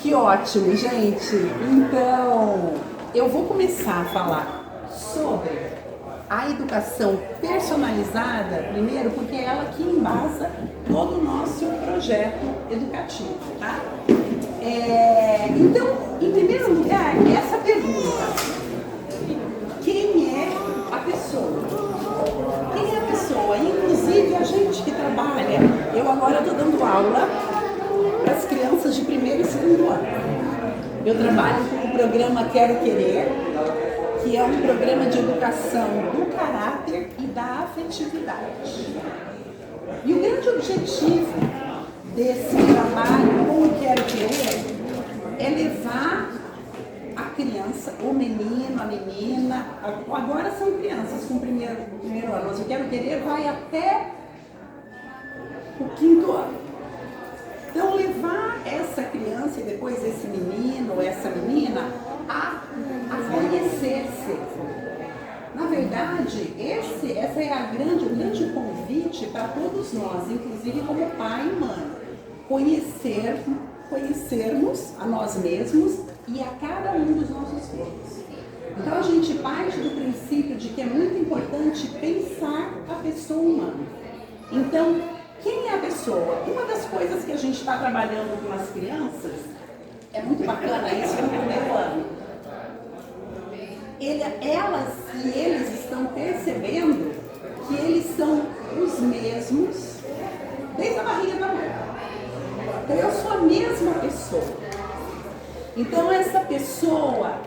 Que ótimo, gente! Então, eu vou começar a falar sobre a educação personalizada, primeiro, porque é ela que embasa todo o nosso projeto educativo, tá? Então, em primeiro lugar, essa pergunta: quem é a pessoa? Quem é a pessoa? Inclusive, a gente que trabalha, eu agora estou dando aula para as crianças de primeiro e segundo ano. Eu trabalho com o programa Quero Querer, que é um programa de educação do caráter e da afetividade. E o grande objetivo desse trabalho com o Quero Querer é levar a criança, o menino, a menina, agora são crianças com primeiro ano, mas o Quero Querer vai até o 5º ano. Então, levar essa criança e depois esse menino ou essa menina a conhecer-se. Na verdade, essa é o grande convite para todos nós, inclusive como pai e mãe. Conhecermos a nós mesmos e a cada um dos nossos filhos. Então, a gente parte do princípio de que é muito importante pensar a pessoa humana. Então, quem é a pessoa? Uma das coisas que a gente está trabalhando com as crianças, é muito bacana isso no primeiro ano. Elas e eles estão percebendo que eles são os mesmos desde a barriga da mãe. Então, eu sou a mesma pessoa. Então, essa pessoa,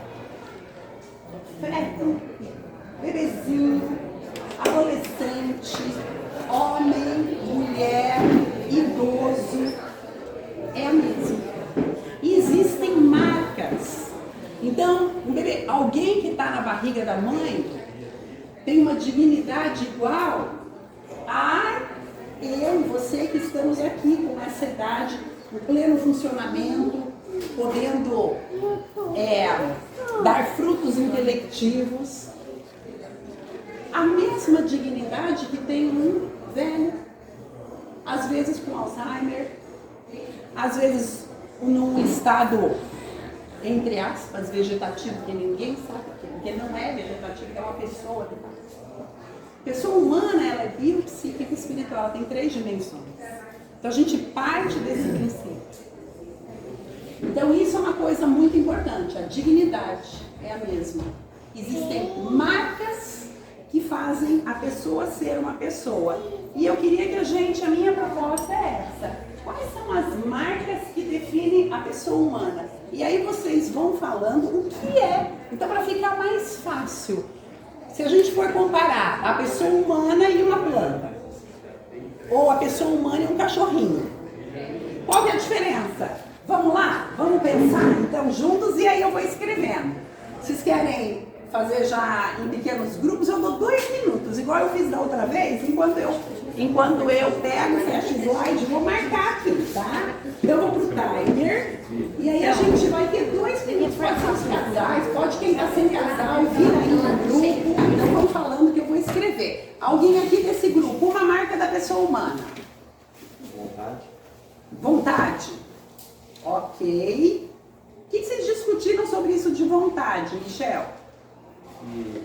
feto, bebezinho, adolescente, homem, mulher, idoso, é a mesma. E existem marcas. Então, alguém que está na barriga da mãe tem uma dignidade igual a eu e você que estamos aqui com essa idade, no pleno funcionamento, podendo dar frutos intelectivos. A mesma dignidade que tem um velho, às vezes com Alzheimer, às vezes num estado, entre aspas, vegetativo, que ninguém sabe, porque não é vegetativo, é uma pessoa que está. Pessoa humana, ela é biopsíquica e espiritual, ela tem 3 dimensões. Então a gente parte desse princípio. Então isso é uma coisa muito importante, a dignidade é a mesma. Existem marcas que fazem a pessoa ser uma pessoa. E eu queria que a minha proposta é essa. Quais são as marcas que definem a pessoa humana? E aí vocês vão falando o que é. Então, para ficar mais fácil, se a gente for comparar a pessoa humana e uma planta, ou a pessoa humana e um cachorrinho, qual que é a diferença? Vamos lá? Vamos pensar então juntos e aí eu vou escrevendo. Vocês querem fazer já em pequenos grupos? Eu dou 2 minutos, igual eu fiz da outra vez, enquanto eu pego, fecho o slide, vou marcar aqui, tá? Então eu vou pro timer, e aí a gente vai ter 2 minutos, pode ser os casais, pode quem tá sem casal, vira aí no grupo, então vamos falando que eu vou escrever. Alguém aqui desse grupo, uma marca da pessoa humana? Vontade. Vontade? Ok. O que vocês discutiram sobre isso de vontade, Michel? Que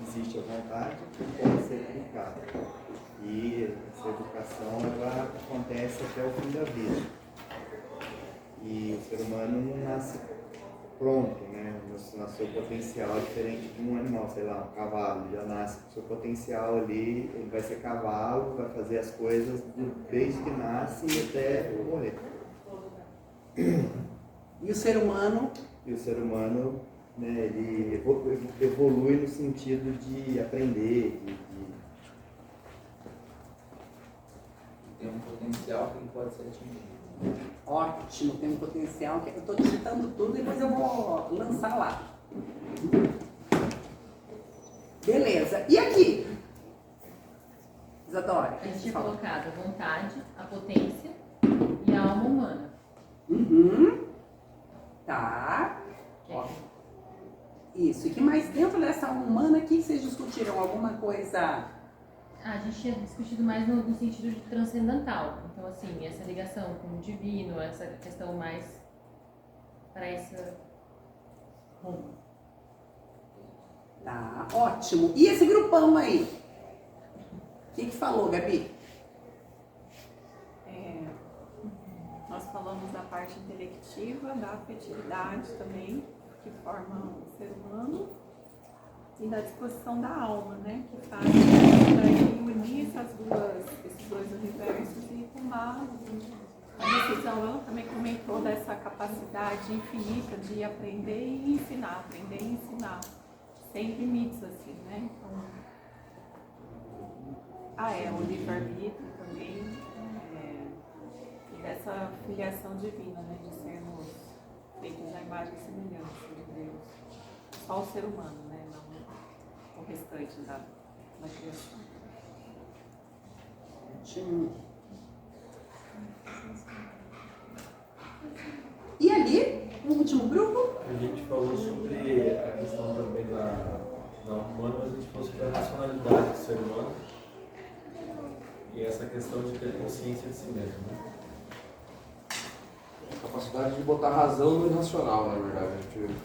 existe a vontade que pode ser educada. E essa educação ela acontece até o fim da vida. E o ser humano não nasce pronto, né? No seu potencial é diferente de um animal, sei lá, um cavalo. Já nasce com o seu potencial ali, ele vai ser cavalo, vai fazer as coisas desde que nasce e até morrer. E o ser humano? E o ser humano, né, ele evolui no sentido de aprender, tem um potencial que pode ser atingido. Ótimo, tem um potencial que eu estou digitando tudo e depois eu vou lançar lá. Beleza. E aqui? Isadora? A gente tinha colocado a vontade, a potência e a alma humana. Tá. Ó. Isso. E que mais dentro dessa alma humana, o que vocês discutiram? Alguma coisa A gente tinha discutido mais no sentido de transcendental. Então, assim, essa ligação com o divino, essa questão mais para essa... Tá, ótimo. E esse grupão aí? O que falou, Gabi? Nós falamos da parte intelectiva, da afetividade também, que forma o ser humano, e da disposição da alma, né? Que faz daí unir esses dois universos e tomar a decisão. Ela também comentou dessa capacidade infinita de aprender e ensinar, sem limites, assim, né? Então, o livre-arbítrio também, e dessa filiação divina, né? De sermos feitos à imagem e semelhança de Deus. Só o ser humano, né? Não o restante da criação. E ali, o último grupo? A gente falou sobre a questão também da humana, mas a gente falou sobre a racionalidade do ser humano e essa questão de ter consciência de si mesmo, né? A capacidade de botar razão no irracional, na verdade. A gente...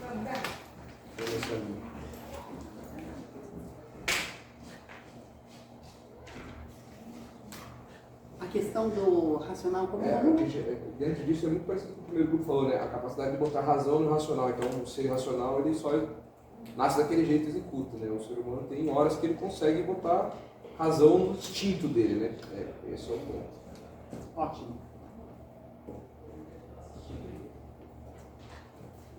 A questão do racional como dentro disso é muito parecido com o que o primeiro grupo falou, né? A capacidade de botar razão no irracional. Então, o ser irracional, ele só nasce daquele jeito e executa, né? O ser humano tem horas que ele consegue botar razão no instinto dele, né? Esse é o ponto. Ótimo.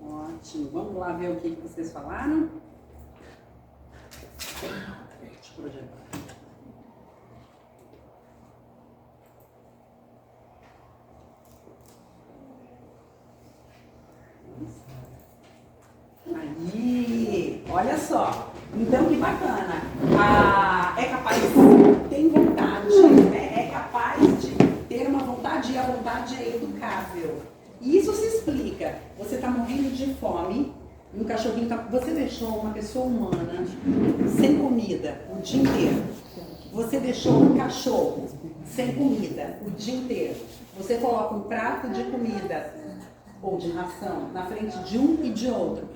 Ótimo. Vamos lá ver o que vocês falaram. Deixa eu projetar. Aí, olha só. Então, que bacana. É capaz, tem vontade, né? É capaz de ter uma vontade e a vontade é educável. E isso se explica. Você está morrendo de fome e um cachorrinho está... Você deixou uma pessoa humana sem comida o dia inteiro. Você deixou um cachorro sem comida o dia inteiro. Você coloca um prato de comida ou de ração na frente de um e de outro.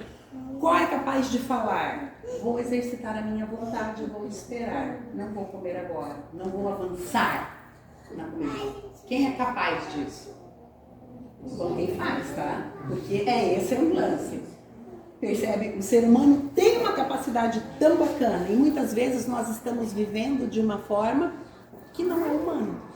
Qual é capaz de falar? Vou exercitar a minha vontade, vou esperar. Não vou comer agora. Não vou avançar na comida. Quem é capaz disso? Só quem faz, tá? Porque esse é um lance. Percebe? O ser humano tem uma capacidade tão bacana e muitas vezes nós estamos vivendo de uma forma que não é humana.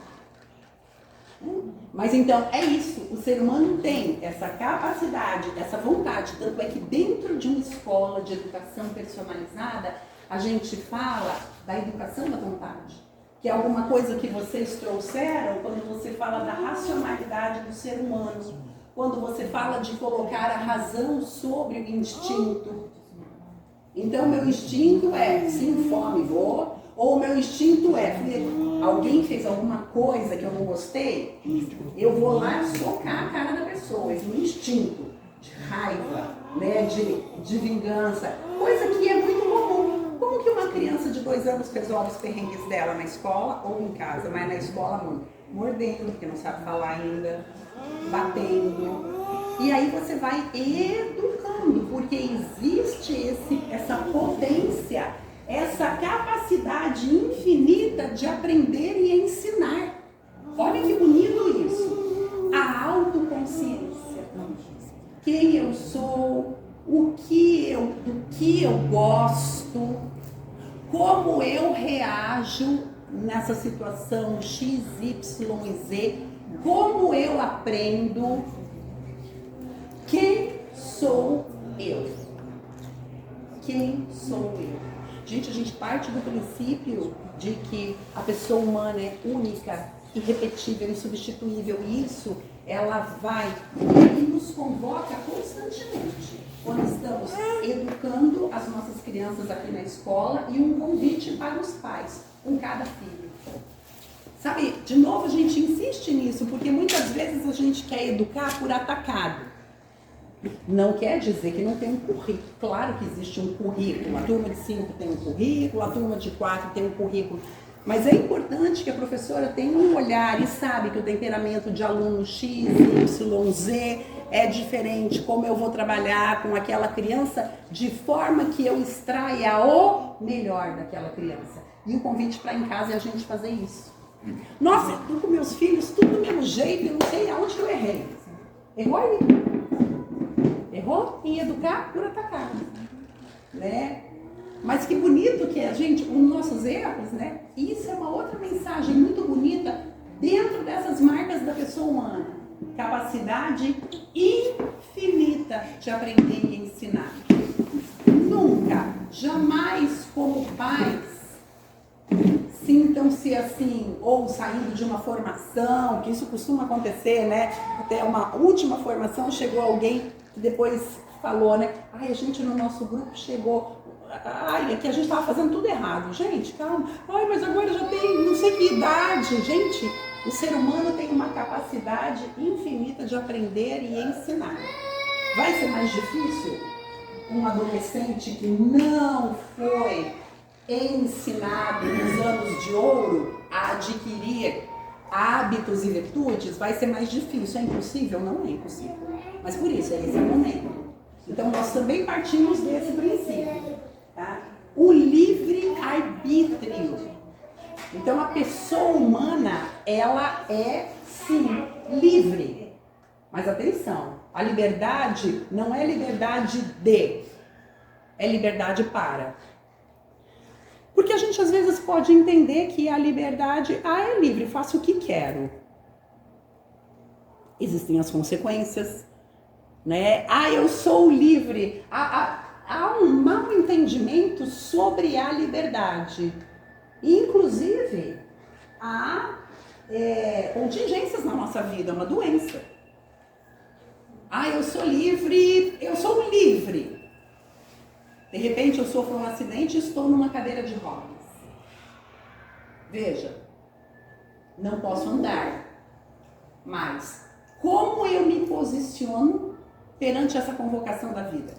Mas então é isso, o ser humano tem essa capacidade, essa vontade, tanto é que dentro de uma escola de educação personalizada, a gente fala da educação da vontade, que é alguma coisa que vocês trouxeram quando você fala da racionalidade do ser humano, quando você fala de colocar a razão sobre o instinto. Então meu instinto é, sim, fome, vou. Ou o meu instinto é, alguém fez alguma coisa que eu não gostei, eu vou lá socar a cara da pessoa, esse é um instinto de raiva, né, de vingança, coisa que é muito comum. Como que uma criança de 2 anos resolve os perrengues dela na escola ou em casa, mas na escola muito? Mordendo, porque não sabe falar ainda, batendo. E aí você vai educando, porque existe essa potência, essa capacidade infinita de aprender e ensinar. Olha que bonito isso. A autoconsciência. Quem eu sou, do que eu gosto, como eu reajo nessa situação X, Y e Z, como eu aprendo, quem sou eu? Quem sou eu? Gente, a gente parte do princípio de que a pessoa humana é única, irrepetível, insubstituível. E isso, ela vai e nos convoca constantemente. Quando estamos educando as nossas crianças aqui na escola e um convite para os pais, com cada filho. Sabe, de novo a gente insiste nisso, porque muitas vezes a gente quer educar por atacado. Não quer dizer que não tem um currículo. Claro que existe um currículo. A turma de 5 tem um currículo, a turma de 4 tem um currículo. Mas é importante que a professora tenha um olhar e sabe que o temperamento de aluno X, Y, Z é diferente, como eu vou trabalhar com aquela criança de forma que eu extraia o melhor daquela criança. E o convite para em casa é a gente fazer isso. Nossa, eu tô com meus filhos tudo do mesmo jeito, eu não sei aonde que eu errei. Errou aí. Errou em educar por atacar. Né? Mas que bonito que é, gente, os nossos erros, né? Isso é uma outra mensagem muito bonita dentro dessas marcas da pessoa humana. Capacidade infinita de aprender e ensinar. Nunca, jamais como pais, sintam-se assim, ou saindo de uma formação, que isso costuma acontecer, né? Até uma última formação chegou alguém que depois falou, né? Ai, a gente no nosso grupo chegou, ai, é que a gente estava fazendo tudo errado. Gente, calma. Ai, mas agora já tem não sei que idade. Gente, o ser humano tem uma capacidade infinita de aprender e ensinar. Vai ser mais difícil um adolescente que não foi ensinado nos anos de ouro a adquirir hábitos e virtudes? Vai ser mais difícil. É impossível? Não é impossível. Mas por isso, esse é o momento. Então nós também partimos desse princípio. Tá? O livre-arbítrio. Então a pessoa humana, ela é sim livre. Mas atenção, a liberdade não é liberdade de, é liberdade para. Porque a gente às vezes pode entender que a liberdade, é livre, faço o que quero. Existem as consequências, né? Eu sou livre. Há um mau entendimento sobre a liberdade. Inclusive, há contingências na nossa vida, uma doença. Eu sou livre, eu sou livre. De repente eu sofro um acidente e estou numa cadeira de rodas. Veja, não posso andar, mas como eu me posiciono perante essa convocação da vida?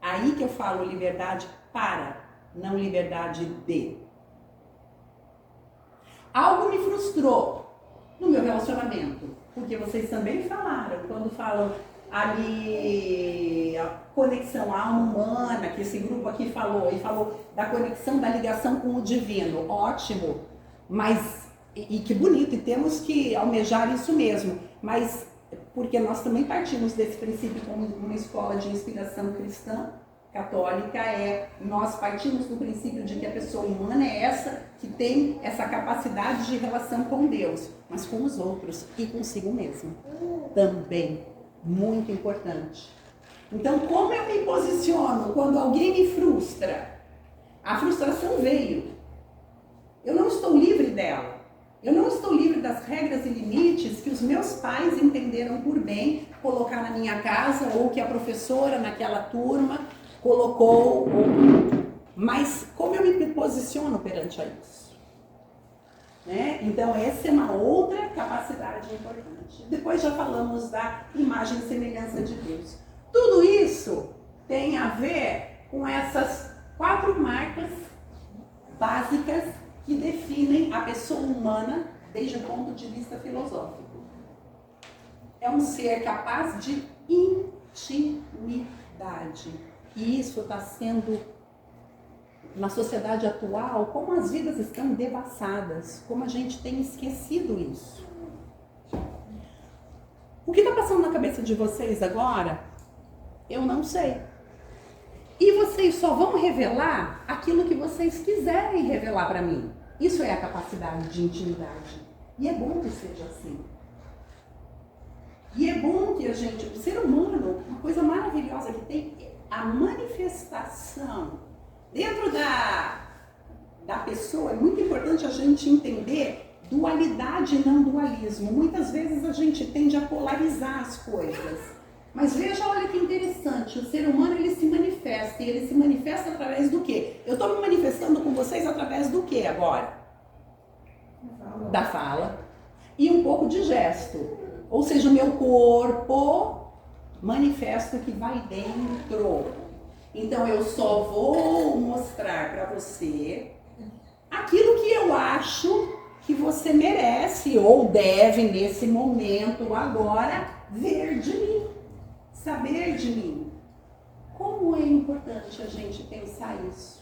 Aí que eu falo liberdade para, não liberdade de. Algo me frustrou no meu relacionamento, porque vocês também falaram, quando falam ali a conexão alma-humana, que esse grupo aqui falou, e falou da conexão da ligação com o divino, ótimo, mas, e que bonito, e temos que almejar isso mesmo, mas porque nós também partimos desse princípio como uma escola de inspiração cristã, católica, nós partimos do princípio de que a pessoa humana é essa que tem essa capacidade de relação com Deus, mas com os outros e consigo mesmo, também. Muito importante. Então, como eu me posiciono quando alguém me frustra? A frustração veio. Eu não estou livre dela. Eu não estou livre das regras e limites que os meus pais entenderam por bem colocar na minha casa ou que a professora naquela turma colocou. Mas como eu me posiciono perante a isso? Né? Então, essa é uma outra capacidade importante. Depois já falamos da imagem e semelhança de Deus. Tudo isso tem a ver com essas 4 marcas básicas que definem a pessoa humana desde o ponto de vista filosófico. É um ser capaz de intimidade. E isso está sendo, na sociedade atual, como as vidas estão devassadas, como a gente tem esquecido isso. O que está passando na cabeça de vocês agora, eu não sei. E vocês só vão revelar aquilo que vocês quiserem revelar para mim. Isso é a capacidade de intimidade. E é bom que seja assim. E é bom que a gente, o ser humano, uma coisa maravilhosa que tem, a manifestação dentro da pessoa. É muito importante a gente entender dualidade e não dualismo. Muitas vezes a gente tende a polarizar as coisas. Mas veja, olha que interessante, o ser humano ele se manifesta, e ele se manifesta através do quê? Eu estou me manifestando com vocês através do quê agora? Da fala e um pouco de gesto. Ou seja, o meu corpo manifesta o que vai dentro. Então eu só vou mostrar para você aquilo que eu acho que você merece ou deve nesse momento agora ver de mim, saber de mim. Como é importante a gente pensar isso?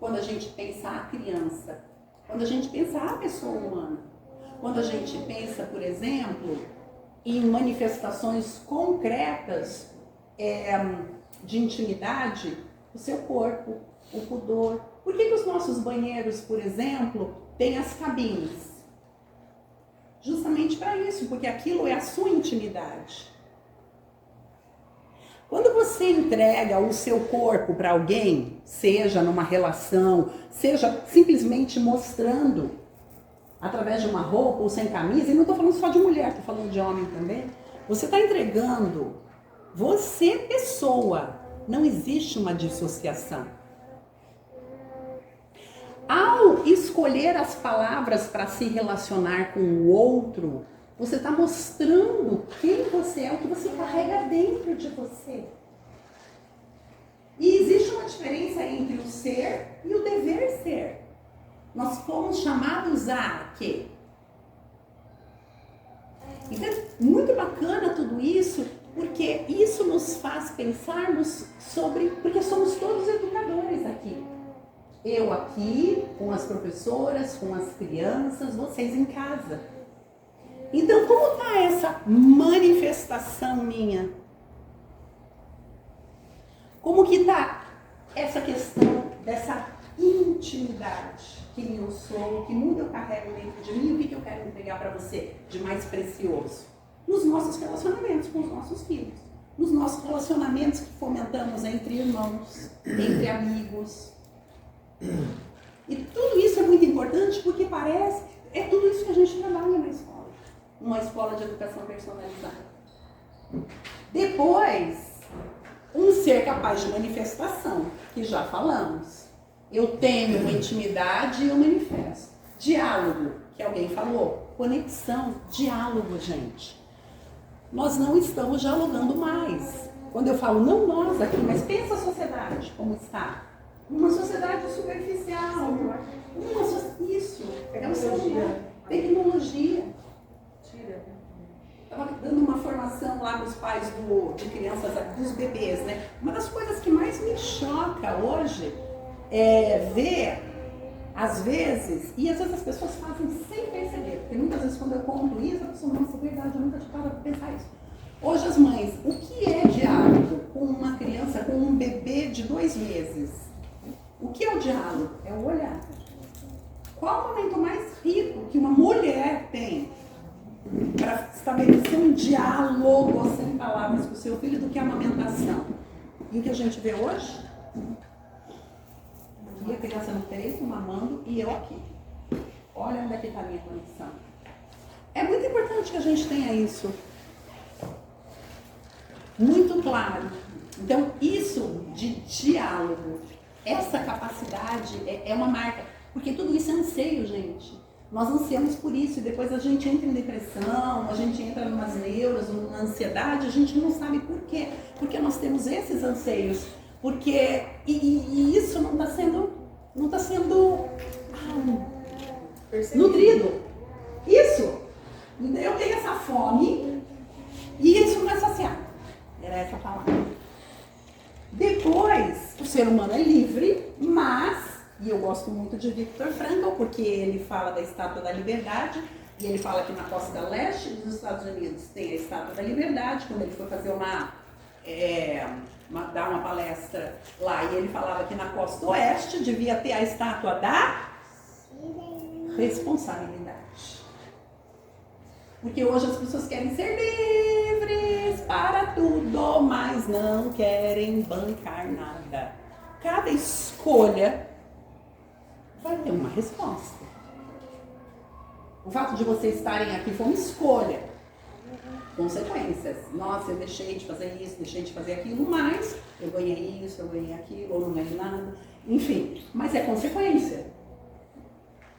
Quando a gente pensar a criança, quando a gente pensar a pessoa humana, quando a gente pensa, por exemplo, em manifestações concretas de intimidade, o seu corpo, o pudor. Por que os nossos banheiros, por exemplo, têm as cabines? Justamente para isso, porque aquilo é a sua intimidade. Quando você entrega o seu corpo para alguém, seja numa relação, seja simplesmente mostrando através de uma roupa ou sem camisa, e não estou falando só de mulher, estou falando de homem também, você está entregando você, pessoa. Não existe uma dissociação. Ao escolher as palavras para se relacionar com o outro, você está mostrando quem você é, o que você carrega dentro de você. E existe uma diferença entre o ser e o dever ser. Nós fomos chamados a quê? Então é muito bacana tudo isso, porque isso nos faz pensarmos sobre, porque somos todos educadores aqui. Eu aqui, com as professoras, com as crianças, vocês em casa. Então, como está essa manifestação minha? Como que está essa questão dessa intimidade? Quem eu sou, que mundo eu carrego dentro de mim, o que eu quero entregar para você de mais precioso? Nos nossos relacionamentos com os nossos filhos. Nos nossos relacionamentos que fomentamos entre irmãos, entre amigos. E tudo isso é muito importante porque é tudo isso que a gente trabalha na escola. Uma escola de educação personalizada. Depois, um ser capaz de manifestação, que já falamos. Eu tenho uma intimidade e eu manifesto. Diálogo, que alguém falou. Conexão, diálogo, gente. Nós não estamos dialogando mais. Quando eu falo, não nós aqui, mas pensa a sociedade, como está. Uma sociedade superficial. Isso, é um celular, tecnologia. Estava dando uma formação lá para os pais de crianças, dos bebês, né? Uma das coisas que mais me choca hoje é ver, às vezes, e às vezes as pessoas fazem sem perceber, porque muitas vezes quando eu conto isso, a pessoa, nossa, é verdade, eu nunca tinha parado para pensar isso. Hoje as mães, o que é diálogo com uma criança, com um bebê de 2 meses? O que é o diálogo? É o olhar. Qual o momento mais rico que uma mulher tem para estabelecer um diálogo sem palavras com o seu filho do que a amamentação? E o que a gente vê hoje? E a criança no peito, mamando, e eu aqui. Olha onde é que está a minha conexão. É muito importante que a gente tenha isso muito claro. Então, isso de diálogo, essa capacidade é uma marca. Porque tudo isso é anseio, gente. Nós ansiamos por isso e depois a gente entra em depressão, a gente entra em umas neuras, numa ansiedade, a gente não sabe por quê. Porque nós temos esses anseios. Porque e isso não está sendo nutrido. Isso. Eu tenho essa fome e isso não é saciado. Era essa palavra. Depois, o ser humano é livre, mas, e eu gosto muito de Viktor Frankl, porque ele fala da Estátua da Liberdade, e ele fala que na costa leste dos Estados Unidos tem a Estátua da Liberdade, quando ele foi fazer dar uma palestra lá, e ele falava que na costa oeste devia ter a Estátua da Responsabilidade. Porque hoje as pessoas querem ser livres para tudo, mas não querem bancar nada. Cada escolha vai ter uma resposta. O fato de vocês estarem aqui foi uma escolha. Consequências. Nossa, eu deixei de fazer isso, deixei de fazer aquilo, mas eu ganhei isso, eu ganhei aquilo, ou não ganhei nada. Enfim, mas é consequência.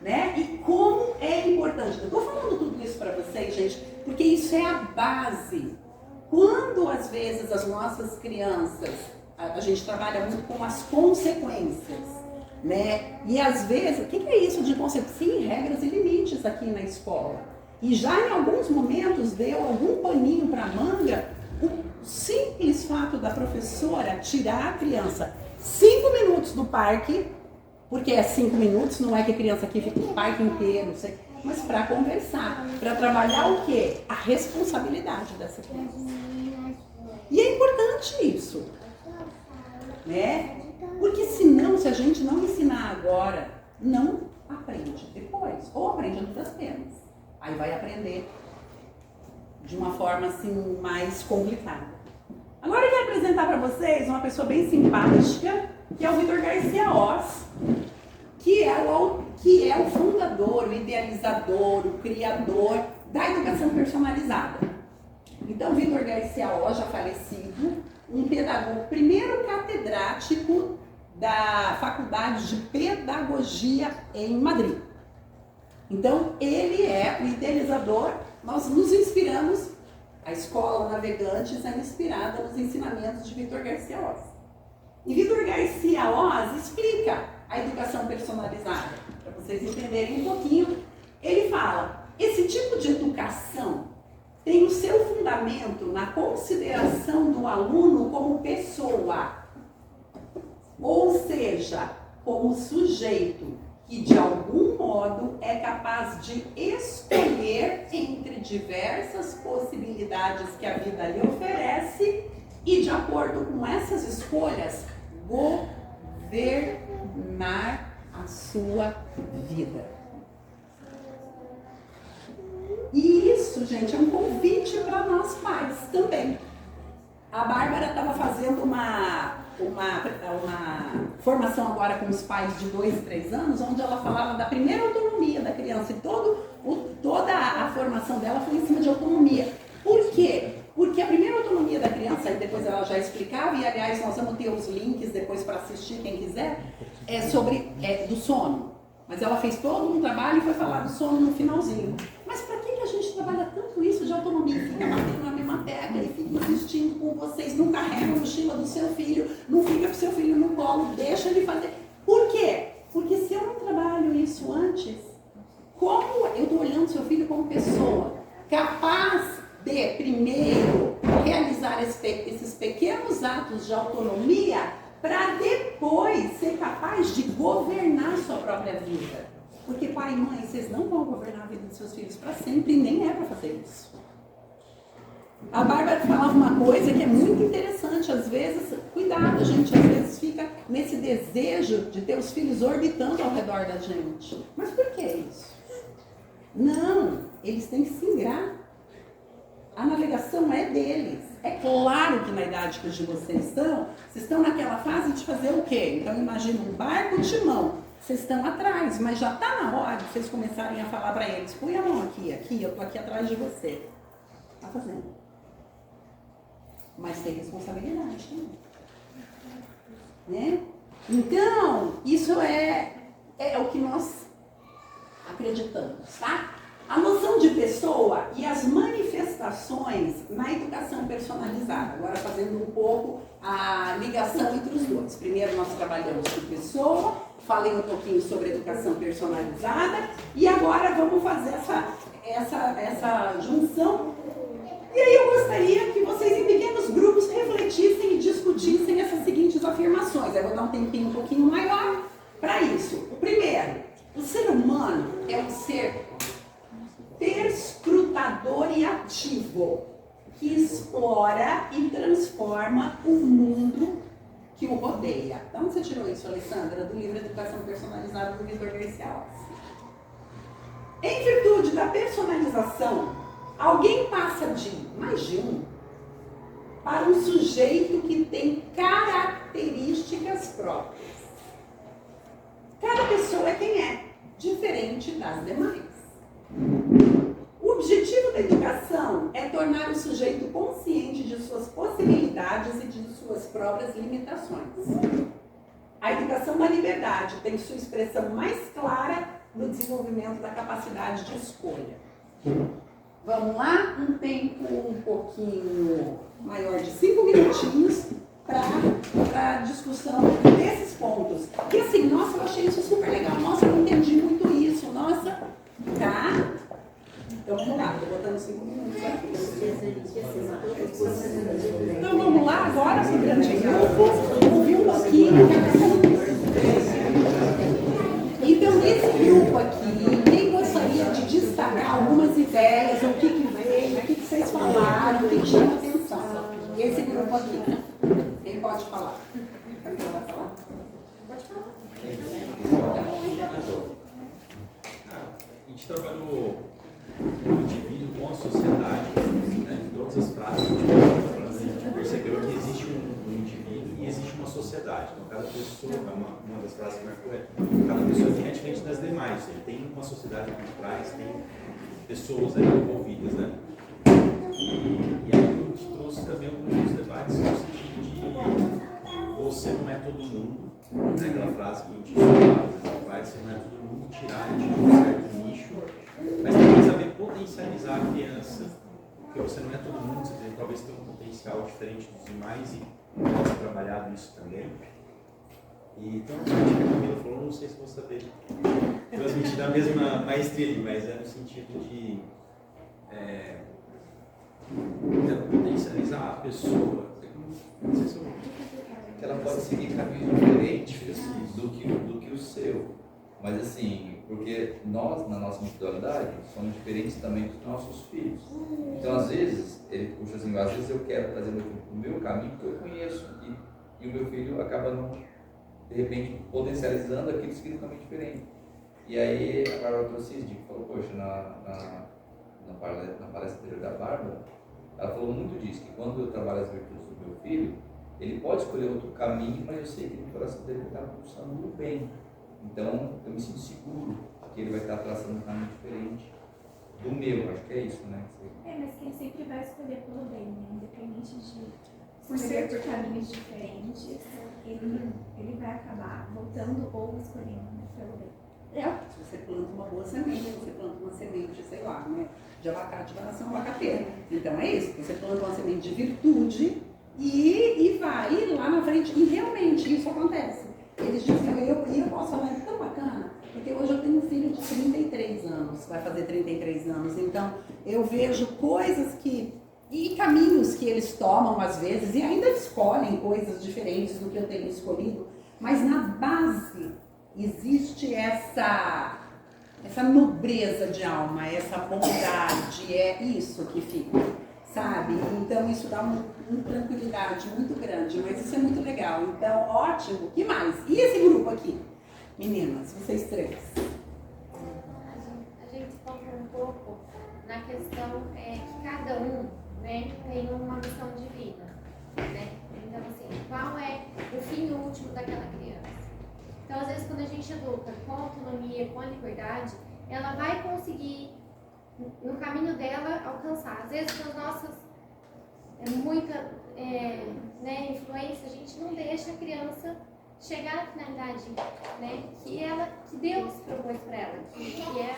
Né? E como é importante. Eu estou falando tudo isso para vocês, gente, porque isso é a base. Quando, às vezes, as nossas crianças, a gente trabalha muito com as consequências. né? E às vezes, o que é isso de conceito? Sim, regras e limites aqui na escola. E já em alguns momentos deu algum paninho para manga, o simples fato da professora tirar a criança 5 minutos do parque, porque é 5 minutos, não é que a criança aqui fica o parque inteiro, não sei, mas para conversar, para trabalhar o quê? A responsabilidade dessa criança. E é importante isso, né? Porque senão, se a gente não ensinar agora, não aprende depois, ou aprende a duras penas. Aí vai aprender de uma forma assim mais complicada. Agora eu quero apresentar para vocês uma pessoa bem simpática, que é o Vitor Garcia Oz, que é o fundador, o idealizador, o criador da educação personalizada. Então, Vitor Garcia Oz, já falecido, um pedagogo, primeiro catedrático da Faculdade de Pedagogia em Madrid. Então, ele é o idealizador, nós nos inspiramos, a Escola Navegantes é inspirada nos ensinamentos de Vitor Garcia Oz. E Vitor Garcia Oz explica a educação personalizada, para vocês entenderem um pouquinho. Ele fala, esse tipo de educação tem o seu fundamento na consideração do aluno como pessoa, ou seja, como sujeito que de algum modo é capaz de escolher entre diversas possibilidades que a vida lhe oferece e, de acordo com essas escolhas, governar a sua vida. E isso, gente, é um convite para nós pais também. A Bárbara estava fazendo uma formação agora com os pais de 2 e 3 anos, onde ela falava da primeira autonomia da criança e toda a formação dela foi em cima de autonomia. Por quê? Porque a primeira autonomia da criança, e depois ela já explicava, e aliás nós vamos ter os links depois para assistir, quem quiser, do sono. Mas ela fez todo um trabalho e foi falar do sono no finalzinho. Mas para que a gente trabalha tanto isso de autonomia? Fica batendo na mesma tecla e fica insistindo com vocês, não carrega a mochila do seu filho, não fica com o seu filho no colo, deixa ele fazer. Por quê? Porque se eu não trabalho isso antes, como eu estou olhando seu filho como pessoa, capaz de, primeiro, realizar esses pequenos atos de autonomia, para depois ser capaz de governar sua própria vida. Porque pai e mãe, vocês não vão governar a vida dos seus filhos para sempre e nem é para fazer isso. A Bárbara falava uma coisa que é muito interessante, às vezes, cuidado, gente, às vezes fica nesse desejo de ter os filhos orbitando ao redor da gente. Mas por que isso? Não, eles têm que se ingrar. A navegação é deles. É claro que na idade que vocês estão naquela fase de fazer o quê? Então imagina um barco de timão. Vocês estão atrás, mas já está na hora de vocês começarem a falar para eles, põe a mão aqui, eu estou aqui atrás de você. Está fazendo. Mas tem responsabilidade também. Né? Então, isso é o que nós acreditamos, tá? A noção de pessoa e as manifestações na educação personalizada. Agora fazendo um pouco a ligação entre os dois. Primeiro nós trabalhamos com pessoa, falei um pouquinho sobre educação personalizada e agora vamos fazer essa junção. E aí eu gostaria que vocês em pequenos grupos refletissem e discutissem essas seguintes afirmações. Eu vou dar um tempinho um pouquinho maior para isso. O primeiro, o ser humano é um ser perscrutador e ativo, que explora e transforma o mundo que o rodeia. De onde você tirou isso, Alessandra? Do livro Educação Personalizada do Vitor Garcia Oz. Em virtude da personalização, alguém passa de mais de um para um sujeito que tem características próprias. Cada pessoa é quem é, diferente das demais. O objetivo da educação é tornar o sujeito consciente de suas possibilidades e de suas próprias limitações. A educação da liberdade tem sua expressão mais clara no desenvolvimento da capacidade de escolha. Vamos lá? Um tempo um pouquinho maior de 5 minutinhos para discussão desses pontos. E assim, nossa, eu achei isso super legal. Nossa, eu não entendi muito isso. Nossa, tá? Então vamos lá, estou botando 5 minutos aqui. Então vamos lá agora para o grande grupo, ouvir um pouquinho. Então nesse grupo aqui, quem gostaria de destacar algumas ideias, o que veio, o que vocês falaram, o que chama atenção? Esse grupo aqui. Quem pode falar? Quem pode falar? Pode falar. A gente trabalhou o indivíduo com a sociedade, né? Em todas as frases, a gente percebeu que existe um indivíduo e existe uma sociedade. Então, cada pessoa, uma das frases que marcou é: cada pessoa é diferente das demais. Ele tem uma sociedade por trás, tem pessoas ali envolvidas, né? E aí a gente trouxe também alguns debates no sentido de você não é todo mundo, né? Aquela frase que a gente fala, você não é todo mundo, tirar de um certo nicho, mas também saber potencializar a criança, porque você não é todo mundo, você talvez tenha um potencial diferente dos demais e possa trabalhar nisso também. E então, a parte que a Camila falou, não sei se vou saber transmitir da mesma maestria ali, mas é no sentido de potencializar a pessoa. Não sei se eu... Que ela pode seguir caminhos diferentes do que o seu. Mas assim, porque nós, na nossa individualidade, somos diferentes também dos nossos filhos. Então, às vezes, ele puxa assim, às vezes eu quero trazer meu filho para o meu caminho que eu conheço. E o meu filho acaba, não, de repente, potencializando aquilo que seguindo um caminho diferente. E aí, a Bárbara trouxe isso, falou, poxa, na palestra anterior da Bárbara, ela falou muito disso, que quando eu trabalho as virtudes do meu filho, ele pode escolher outro caminho, mas eu sei que no coração dele está pulsando o bem. Então, eu me sinto seguro que ele vai estar traçando um caminho diferente do meu. Acho que é isso, né? Mas que ele sempre vai escolher pelo bem, né? Independente de escolher por caminhos diferentes, ele vai acabar voltando ou escolhendo, né, pelo bem. Se você planta uma boa semente, você planta uma semente, sei lá, né, de abacate, vai nascer um abacateiro. Então é isso, você planta uma semente de virtude e vai lá na frente, e realmente isso acontece. Eles diziam, eu posso falar, é tão bacana, porque hoje eu tenho um filho de 33 anos, vai fazer 33 anos, então eu vejo coisas e caminhos que eles tomam às vezes, e ainda escolhem coisas diferentes do que eu tenho escolhido, mas na base existe essa nobreza de alma, essa bondade, é isso que fica, sabe? Então isso dá uma tranquilidade muito grande, mas isso é muito legal. Então, ótimo. Que mais? E esse grupo aqui? Meninas, vocês três. A gente focou um pouco na questão que cada um, né, tem uma missão divina, né? Então, assim, qual é o fim último daquela criança? Então, às vezes, quando a gente educa com autonomia, com a liberdade, ela vai conseguir, no caminho dela, alcançar. Às vezes, com as nossas muita influência, a gente não deixa a criança chegar à finalidade, né, que Deus propôs para ela, que é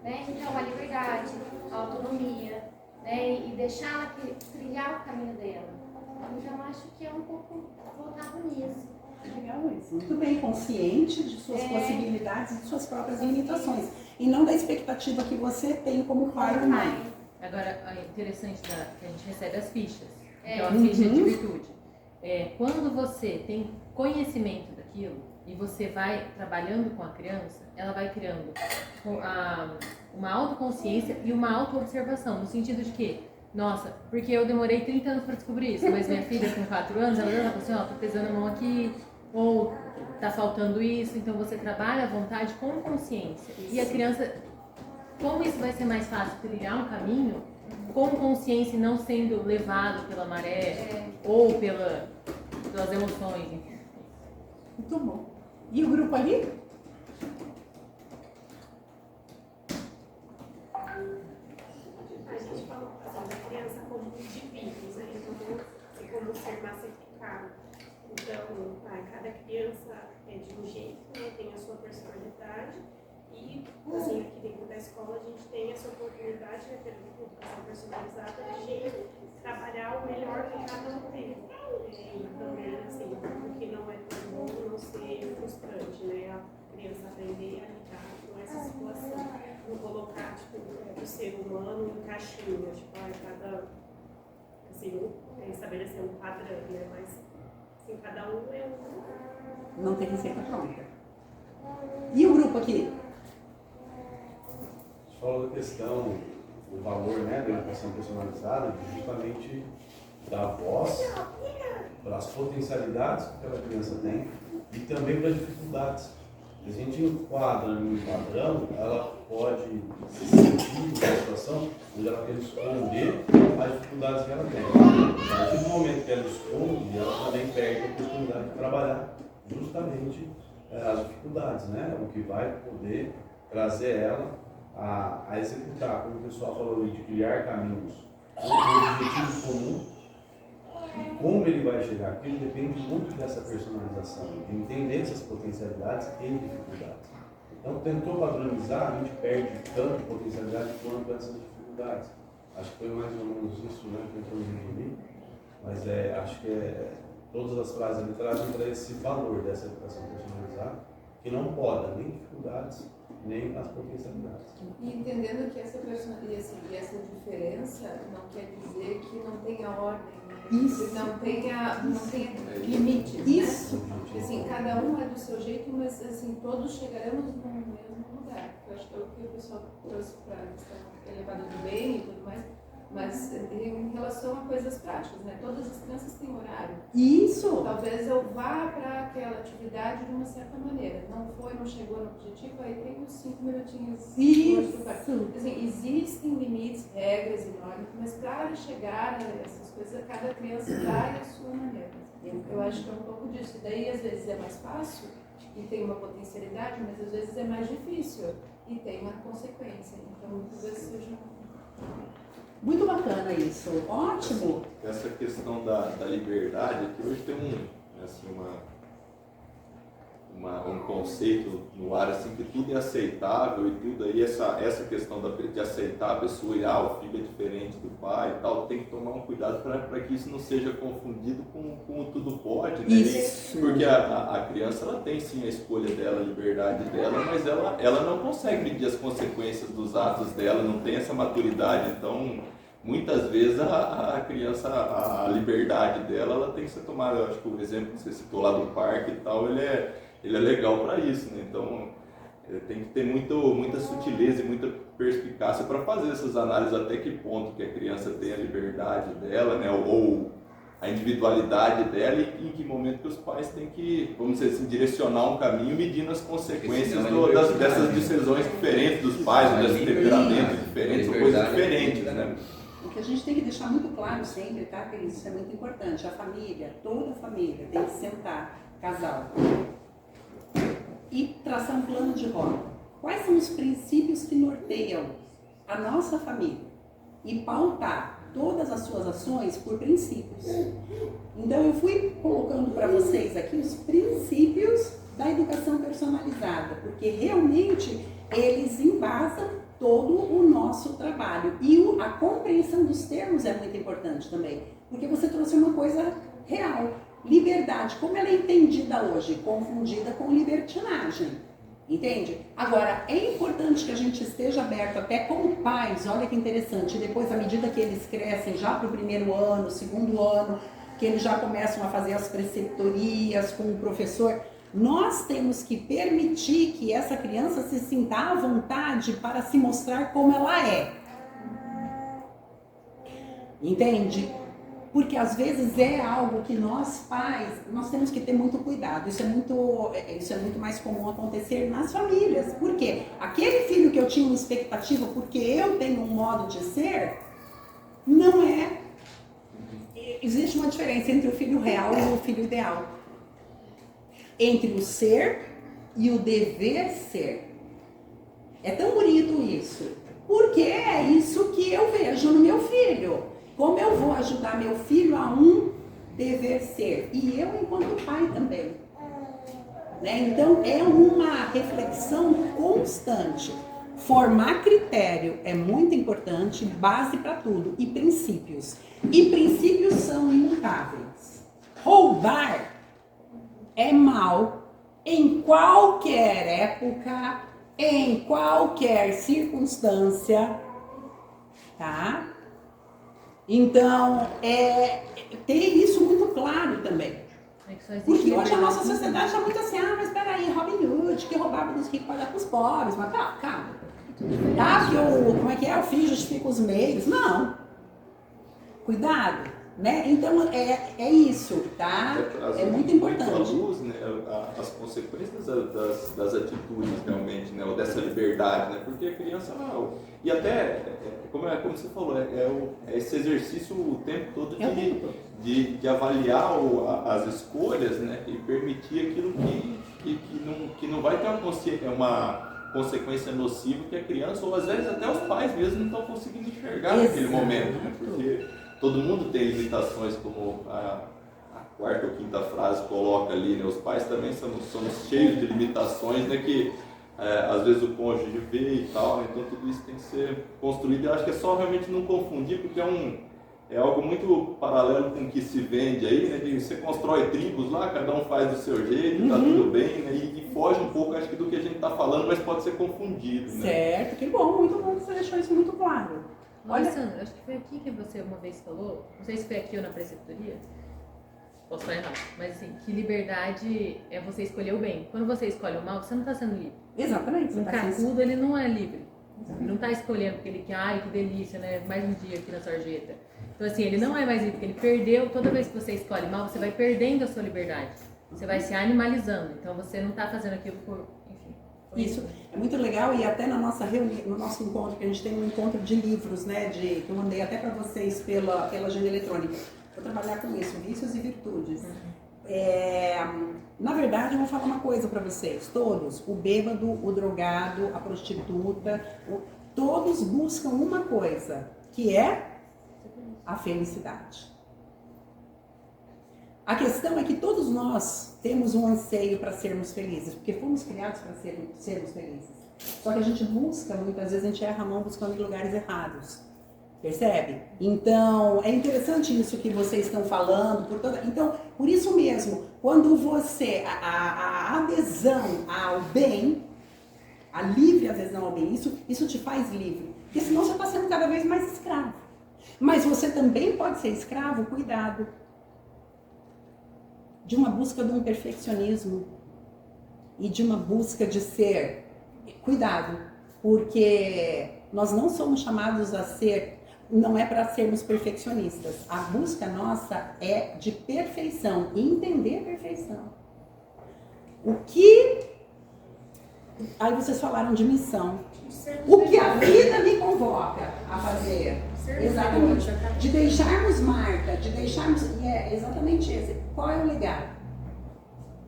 né, então, a liberdade, a autonomia, né, e deixar ela trilhar o caminho dela. Então, acho que é um pouco voltado nisso. Legal isso. Muito bem, consciente de suas possibilidades e de suas próprias limitações. E não da expectativa que você tem como pai ou mãe. Agora, é interessante que a gente recebe as fichas. Então, a ficha de virtude. Quando você tem conhecimento daquilo e você vai trabalhando com a criança, ela vai criando uma autoconsciência e uma autoobservação, no sentido de que, nossa, porque eu demorei 30 anos para descobrir isso, mas minha filha com 4 anos, ela fala assim, ó, tô pesando a mão aqui, ou tá faltando isso, então você trabalha à vontade com consciência. E a criança, como isso vai ser mais fácil trilhar um caminho, com consciência e não sendo levado pela maré ou pelas emoções, enfim. Muito bom. E o grupo ali? A gente falou da criança como indivíduos, né? Como ser massificado. Então, cada criança é de um jeito, né? Tem a sua personalidade. E, assim, aqui dentro da escola a gente tem essa oportunidade, né, ter uma educação personalizada de jeito trabalhar o melhor que cada um tem. E também, assim, o que não é tão bom não ser frustrante, né? A criança aprender a lidar com essa situação. Não colocar, tipo, o ser humano em caixinha, tipo, cada, assim, estabelecer um padrão, né? Mas, assim, cada um é um. Não tem receita pronta. E o grupo aqui? A gente falou da questão, o valor, né, da educação personalizada, justamente dar voz para as potencialidades que aquela criança tem e também para as dificuldades. Se a gente enquadra no padrão, ela pode se sentir numa situação onde ela quer esconder as dificuldades que ela tem. A partir do momento que ela esconde, ela também perde a oportunidade de trabalhar justamente as dificuldades, né? O que vai poder trazer ela a executar, como o pessoal falou ali, de criar caminhos com um objetivo comum. E como ele vai chegar aquilo depende muito dessa personalização, de entender essas potencialidades e dificuldades. Então, tentou padronizar, a gente perde tanto potencialidade quanto essas dificuldades. Acho que foi mais ou menos isso, né, que eu estou resumir, mas acho que todas as frases ali trazem para esse valor dessa educação personalizada, que não poda nem dificuldades, nem as potencialidades. E entendendo que essa personalidade e essa diferença não quer dizer que não tenha ordem, né? Isso. Não tenha limites, Isso. né? Assim, cada um é do seu jeito, mas assim, todos chegaremos no mesmo lugar. Eu acho que é o que o pessoal trouxe para a questão elevada do bem e tudo mais. Mas em relação a coisas práticas, né? Todas as crianças têm horário. Isso. Talvez eu vá para aquela atividade de uma certa maneira. Não chegou no objetivo, aí tem os 5 minutinhos. Isso. Assim, existem limites, regras e normas, mas para chegar a essas coisas, cada criança vai à sua maneira. Eu acho que é um pouco disso. E daí, às vezes, é mais fácil e tem uma potencialidade, mas às vezes é mais difícil e tem uma consequência. Então, talvez seja... Muito bacana isso, ótimo. Essa questão da liberdade, que hoje tem um conceito no ar assim, que tudo é aceitável e tudo aí, essa questão de aceitar a pessoa e o filho é diferente do pai e tal, tem que tomar um cuidado para que isso não seja confundido com o tudo pode, né? Isso. Porque a criança ela tem sim a escolha dela, a liberdade dela, mas ela não consegue medir as consequências dos atos dela, não tem essa maturidade, então muitas vezes a criança, a liberdade dela, ela tem que ser tomada. Eu acho que o exemplo que você citou lá do parque e tal, ele é legal para isso, né? Então tem que ter muita sutileza e muita perspicácia para fazer essas análises, até que ponto que a criança tem a liberdade dela, né? Ou a individualidade dela e em que momento que os pais têm que, vamos dizer assim, direcionar um caminho medindo as consequências dessas decisões diferentes dos pais, desses temperamentos diferentes, ou coisas diferentes, né? O que a gente tem que deixar muito claro sempre, tá, que isso é muito importante. A família, toda a família, tem que sentar, casal, e traçar um plano de rota. Quais são os princípios que norteiam a nossa família? E pautar todas as suas ações por princípios. Então eu fui colocando para vocês aqui os princípios da educação personalizada, porque realmente eles embasam todo o nosso trabalho. E a compreensão dos termos é muito importante também, porque você trouxe uma coisa real. Liberdade, como ela é entendida hoje? Confundida com libertinagem. Entende? Agora, é importante que a gente esteja aberto até como pais, olha que interessante, depois à medida que eles crescem, já para o primeiro ano, segundo ano, que eles já começam a fazer as preceptorias com o professor, nós temos que permitir que essa criança se sinta à vontade para se mostrar como ela é. Entende? Porque às vezes é algo que nós pais, nós temos que ter muito cuidado. Isso é muito mais comum acontecer nas famílias. Por quê? Aquele filho que eu tinha uma expectativa porque eu tenho um modo de ser, não é. Existe uma diferença entre o filho real e o filho ideal. Entre o ser e o dever ser. É tão bonito isso. Porque é isso que eu vejo no meu filho. Como eu vou ajudar meu filho a um dever ser? E eu enquanto pai também. Né? Então é uma reflexão constante. Formar critério é muito importante, base para tudo. E princípios. E princípios são imutáveis. Roubar é mal em qualquer época, em qualquer circunstância, tá? Então, ter isso muito claro também. Porque hoje a nossa sociedade está muito assim, mas peraí, Robin Hood, que roubava dos ricos para dar para os pobres, mas calma. Tá? Que o fim justifica os meios. Não. Cuidado, né? Então, é isso, tá? É muito importante. À luz, né, as consequências das atitudes, realmente, né? Ou dessa liberdade, né? Porque a criança... e até, como você falou, é esse exercício o tempo todo de avaliar as escolhas, né? E permitir aquilo que não vai ter uma consequência nociva que a criança, ou às vezes até os pais mesmo não estão conseguindo enxergar naquele momento, né? Porque todo mundo tem limitações, como a quarta ou quinta frase coloca ali, né? Os pais também somos cheios de limitações, né? Que às vezes o cônjuge vê e tal, né? Então tudo isso tem que ser construído. Eu acho que é só realmente não confundir, porque é algo muito paralelo com o que se vende aí, né? Que você constrói tribos lá, cada um faz do seu jeito, tá tudo bem, né? E foge um pouco, acho que, do que a gente está falando, mas pode ser confundido, né? Certo, que bom, muito bom que você deixou isso muito claro. Olha, Sandra, acho que foi aqui que você uma vez falou, não sei se foi aqui ou na preceptoria, posso estar errado, mas assim, que liberdade é você escolher o bem. Quando você escolhe o mal, você não está sendo livre. Exatamente. Um carcudo, ele não é livre. Ele não está escolhendo porque ele quer, ai, que delícia, né? Mais um dia aqui na sarjeta. Então, assim, ele não é mais livre, porque ele perdeu. Toda vez que você escolhe mal, você vai perdendo a sua liberdade. Você vai se animalizando. Então, você não está fazendo aquilo por... Enfim. Isso é muito legal, e até na nossa reunião, no nosso encontro, que a gente tem um encontro de livros, né? Que eu mandei até para vocês pela agenda eletrônica. Vou trabalhar com isso, vícios e virtudes. Na verdade, eu vou falar uma coisa para vocês. Todos, o bêbado, o drogado, a prostituta, todos buscam uma coisa, que é a felicidade. A questão é que todos nós temos um anseio para sermos felizes, porque fomos criados para sermos felizes. Só que a gente busca, muitas vezes a gente erra a mão buscando em lugares errados. Percebe? Então, é interessante isso que vocês estão falando. Então, por isso mesmo, quando você, a adesão ao bem, a livre adesão ao bem, isso te faz livre. Porque senão você está sendo cada vez mais escravo. Mas você também pode ser escravo, cuidado, de uma busca de um perfeccionismo e de uma busca de ser, cuidado, porque nós não somos chamados a ser, não é para sermos perfeccionistas. A busca nossa é de perfeição, entender a perfeição. O que, aí vocês falaram de missão, o que a vida me convoca a fazer. Exatamente. De deixarmos marca, de deixarmos... é exatamente esse. Qual é o legado?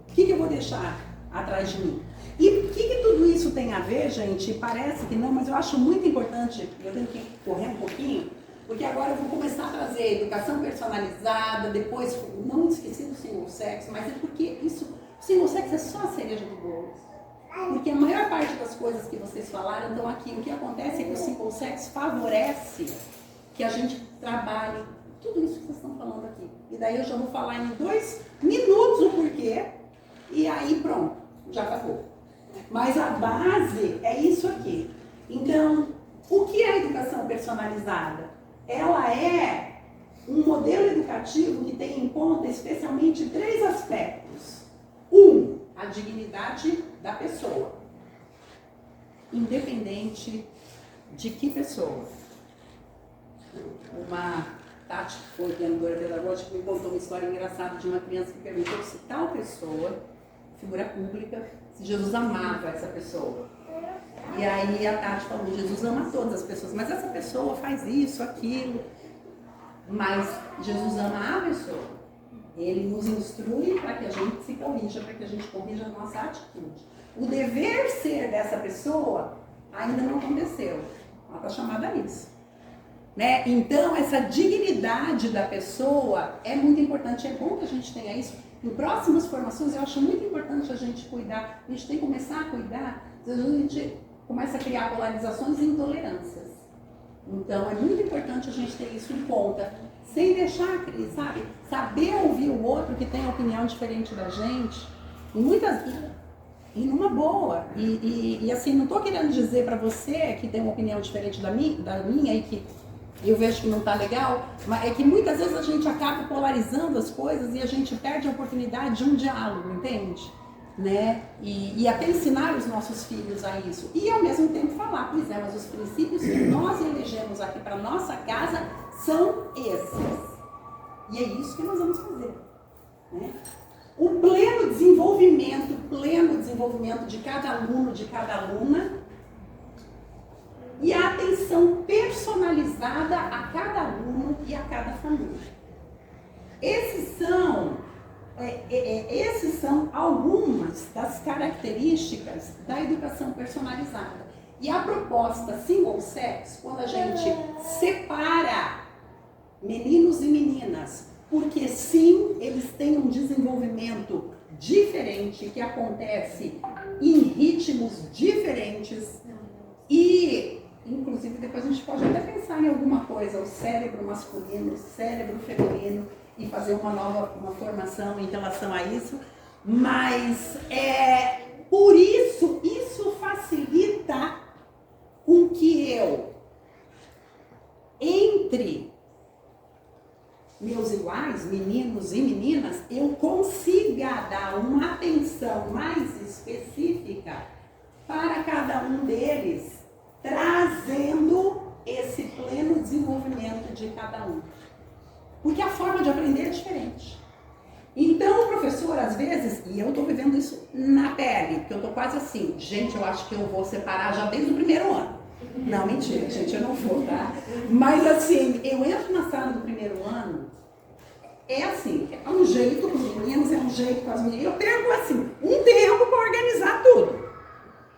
O que eu vou deixar atrás de mim? E o que tudo isso tem a ver, gente? Parece que não, mas eu acho muito importante, eu tenho que correr um pouquinho, porque agora eu vou começar a trazer educação personalizada, depois, não esqueci do single sex, mas é porque isso, o single sex é só a cereja do bolo. Porque a maior parte das coisas que vocês falaram estão aqui. O que acontece é que o single sex favorece que a gente trabalhe tudo isso que vocês estão falando aqui. E daí eu já vou falar em 2 minutos o porquê, e aí pronto, já acabou. Mas a base é isso aqui. Então, o que é a educação personalizada? Ela é um modelo educativo que tem em conta especialmente 3 aspectos. A dignidade da pessoa, independente de que pessoa. Uma Tati, coordenadora pedagógica, me contou uma história engraçada de uma criança que perguntou se tal pessoa, figura pública, se Jesus amava essa pessoa. E aí a Tati falou, Jesus ama todas as pessoas, mas essa pessoa faz isso, aquilo. Mas Jesus ama a pessoa. Ele nos instrui para que a gente se corrija, para que a gente corrija a nossa atitude. O dever ser dessa pessoa ainda não aconteceu. Ela está chamada a isso. Né? Então, essa dignidade da pessoa é muito importante. É bom que a gente tenha isso. Em próximas formações, eu acho muito importante a gente cuidar. A gente tem que começar a cuidar. Às vezes a gente começa a criar polarizações e intolerâncias. Então, é muito importante a gente ter isso em conta. sem deixar, sabe? Saber ouvir o outro que tem opinião diferente da gente, e numa boa. E assim, não estou querendo dizer para você que tem uma opinião diferente da minha e que eu vejo que não está legal, mas é que muitas vezes a gente acaba polarizando as coisas e a gente perde a oportunidade de um diálogo, entende? Né? E até ensinar os nossos filhos a isso. E ao mesmo tempo falar, pois é, mas os princípios que nós elegemos aqui para nossa casa são esses. E é isso que nós vamos fazer. Né? O pleno desenvolvimento de cada aluno, de cada aluna, e a atenção personalizada a cada aluno e a cada família. Esses são algumas das características da educação personalizada. E a proposta single sex, quando a gente separa meninos e meninas, porque sim, eles têm um desenvolvimento diferente, que acontece em ritmos diferentes, e inclusive depois a gente pode até pensar em alguma coisa, o cérebro masculino, o cérebro feminino, e fazer uma formação em relação a isso, mas por isso facilita com que eu, entre meus iguais, meninos e meninas, eu consiga dar uma atenção mais específica para cada um deles, trazendo esse pleno desenvolvimento de cada um. Porque a forma de aprender é diferente. Então o professor, às vezes, e eu estou vivendo isso na pele, porque eu estou quase assim, gente, eu acho que eu vou separar já desde o primeiro ano. Não, mentira, gente, eu não vou, tá? Mas assim, eu entro na sala do primeiro ano, é assim, é um jeito com os meninos, é um jeito com as meninas, eu perco assim, um tempo para organizar tudo.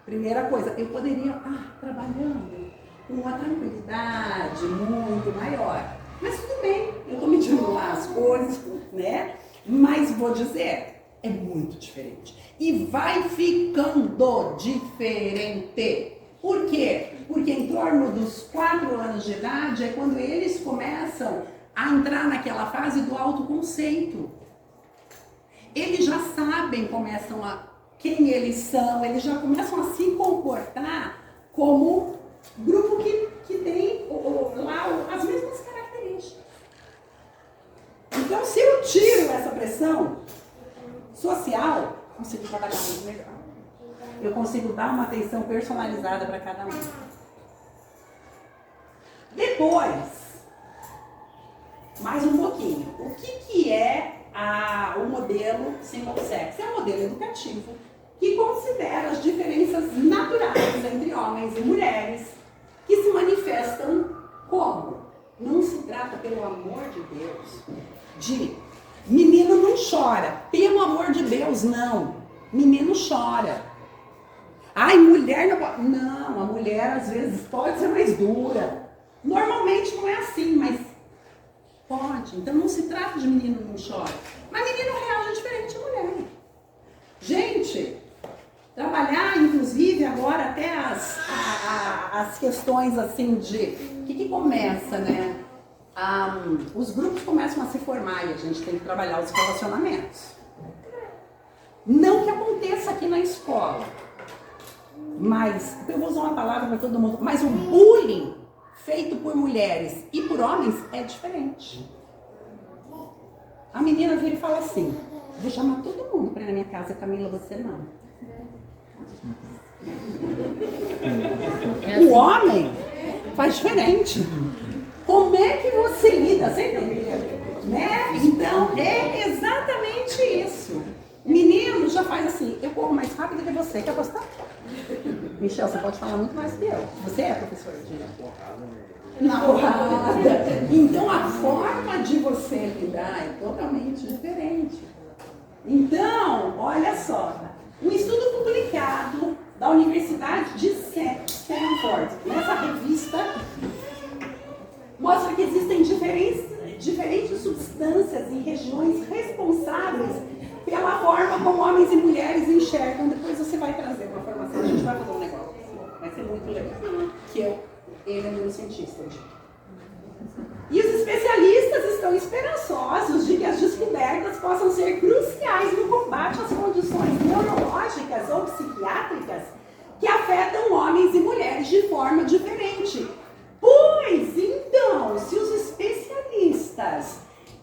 Primeira coisa, eu poderia estar trabalhando com uma tranquilidade muito maior. Mas tudo bem, eu estou medindo lá as coisas, né? Mas vou dizer, é muito diferente. E vai ficando diferente. Por quê? Porque em torno dos 4 anos de idade é quando eles começam a entrar naquela fase do autoconceito. Eles já sabem, quem eles são, eles já começam a se comportar como grupo que tem lá as mesmas características. Então, se eu tiro essa pressão social, eu consigo trabalhar muito melhor. Eu consigo dar uma atenção personalizada para cada um. Depois, mais um pouquinho. O que é o modelo single sex? É um modelo educativo que considera as diferenças naturais entre homens e mulheres que se manifestam como? Não se trata, pelo amor de Deus, de menino não chora. Pelo amor de Deus, não. Menino chora. Ai, mulher não pode. Não, a mulher às vezes pode ser mais dura. Normalmente não é assim, mas pode. Então não se trata de menino não chora. Mas menino reage diferente de mulher. Gente, trabalhar, inclusive, agora até as questões assim de... O que começa, né? Os grupos começam a se formar e a gente tem que trabalhar os relacionamentos. Não que aconteça aqui na escola, mas, eu vou usar uma palavra para todo mundo, mas o bullying feito por mulheres e por homens é diferente. A menina vira e fala assim, vou chamar todo mundo para ir na minha casa, Camila, você não. O homem faz diferente. Como é que você lida? Você entendeu? Né? Então, é exatamente isso. Menino já faz assim, eu corro mais rápido que você. Quer apostar? Michel, você pode falar muito mais que eu. Você é professora de na porrada. Então, a forma de você lidar é totalmente diferente. Então, olha só. Um estudo publicado da Universidade de Stanford, nessa revista, mostra que existem diferentes substâncias em regiões responsáveis pela forma como homens e mulheres enxergam. Depois você vai trazer uma formação, a gente vai fazer um negócio, vai ser muito legal, que ele é neurocientista. E os especialistas estão esperançosos de que as descobertas possam ser cruciais no combate às condições neurológicas ou psiquiátricas que afetam homens e mulheres de forma diferente. Pois então, se os especialistas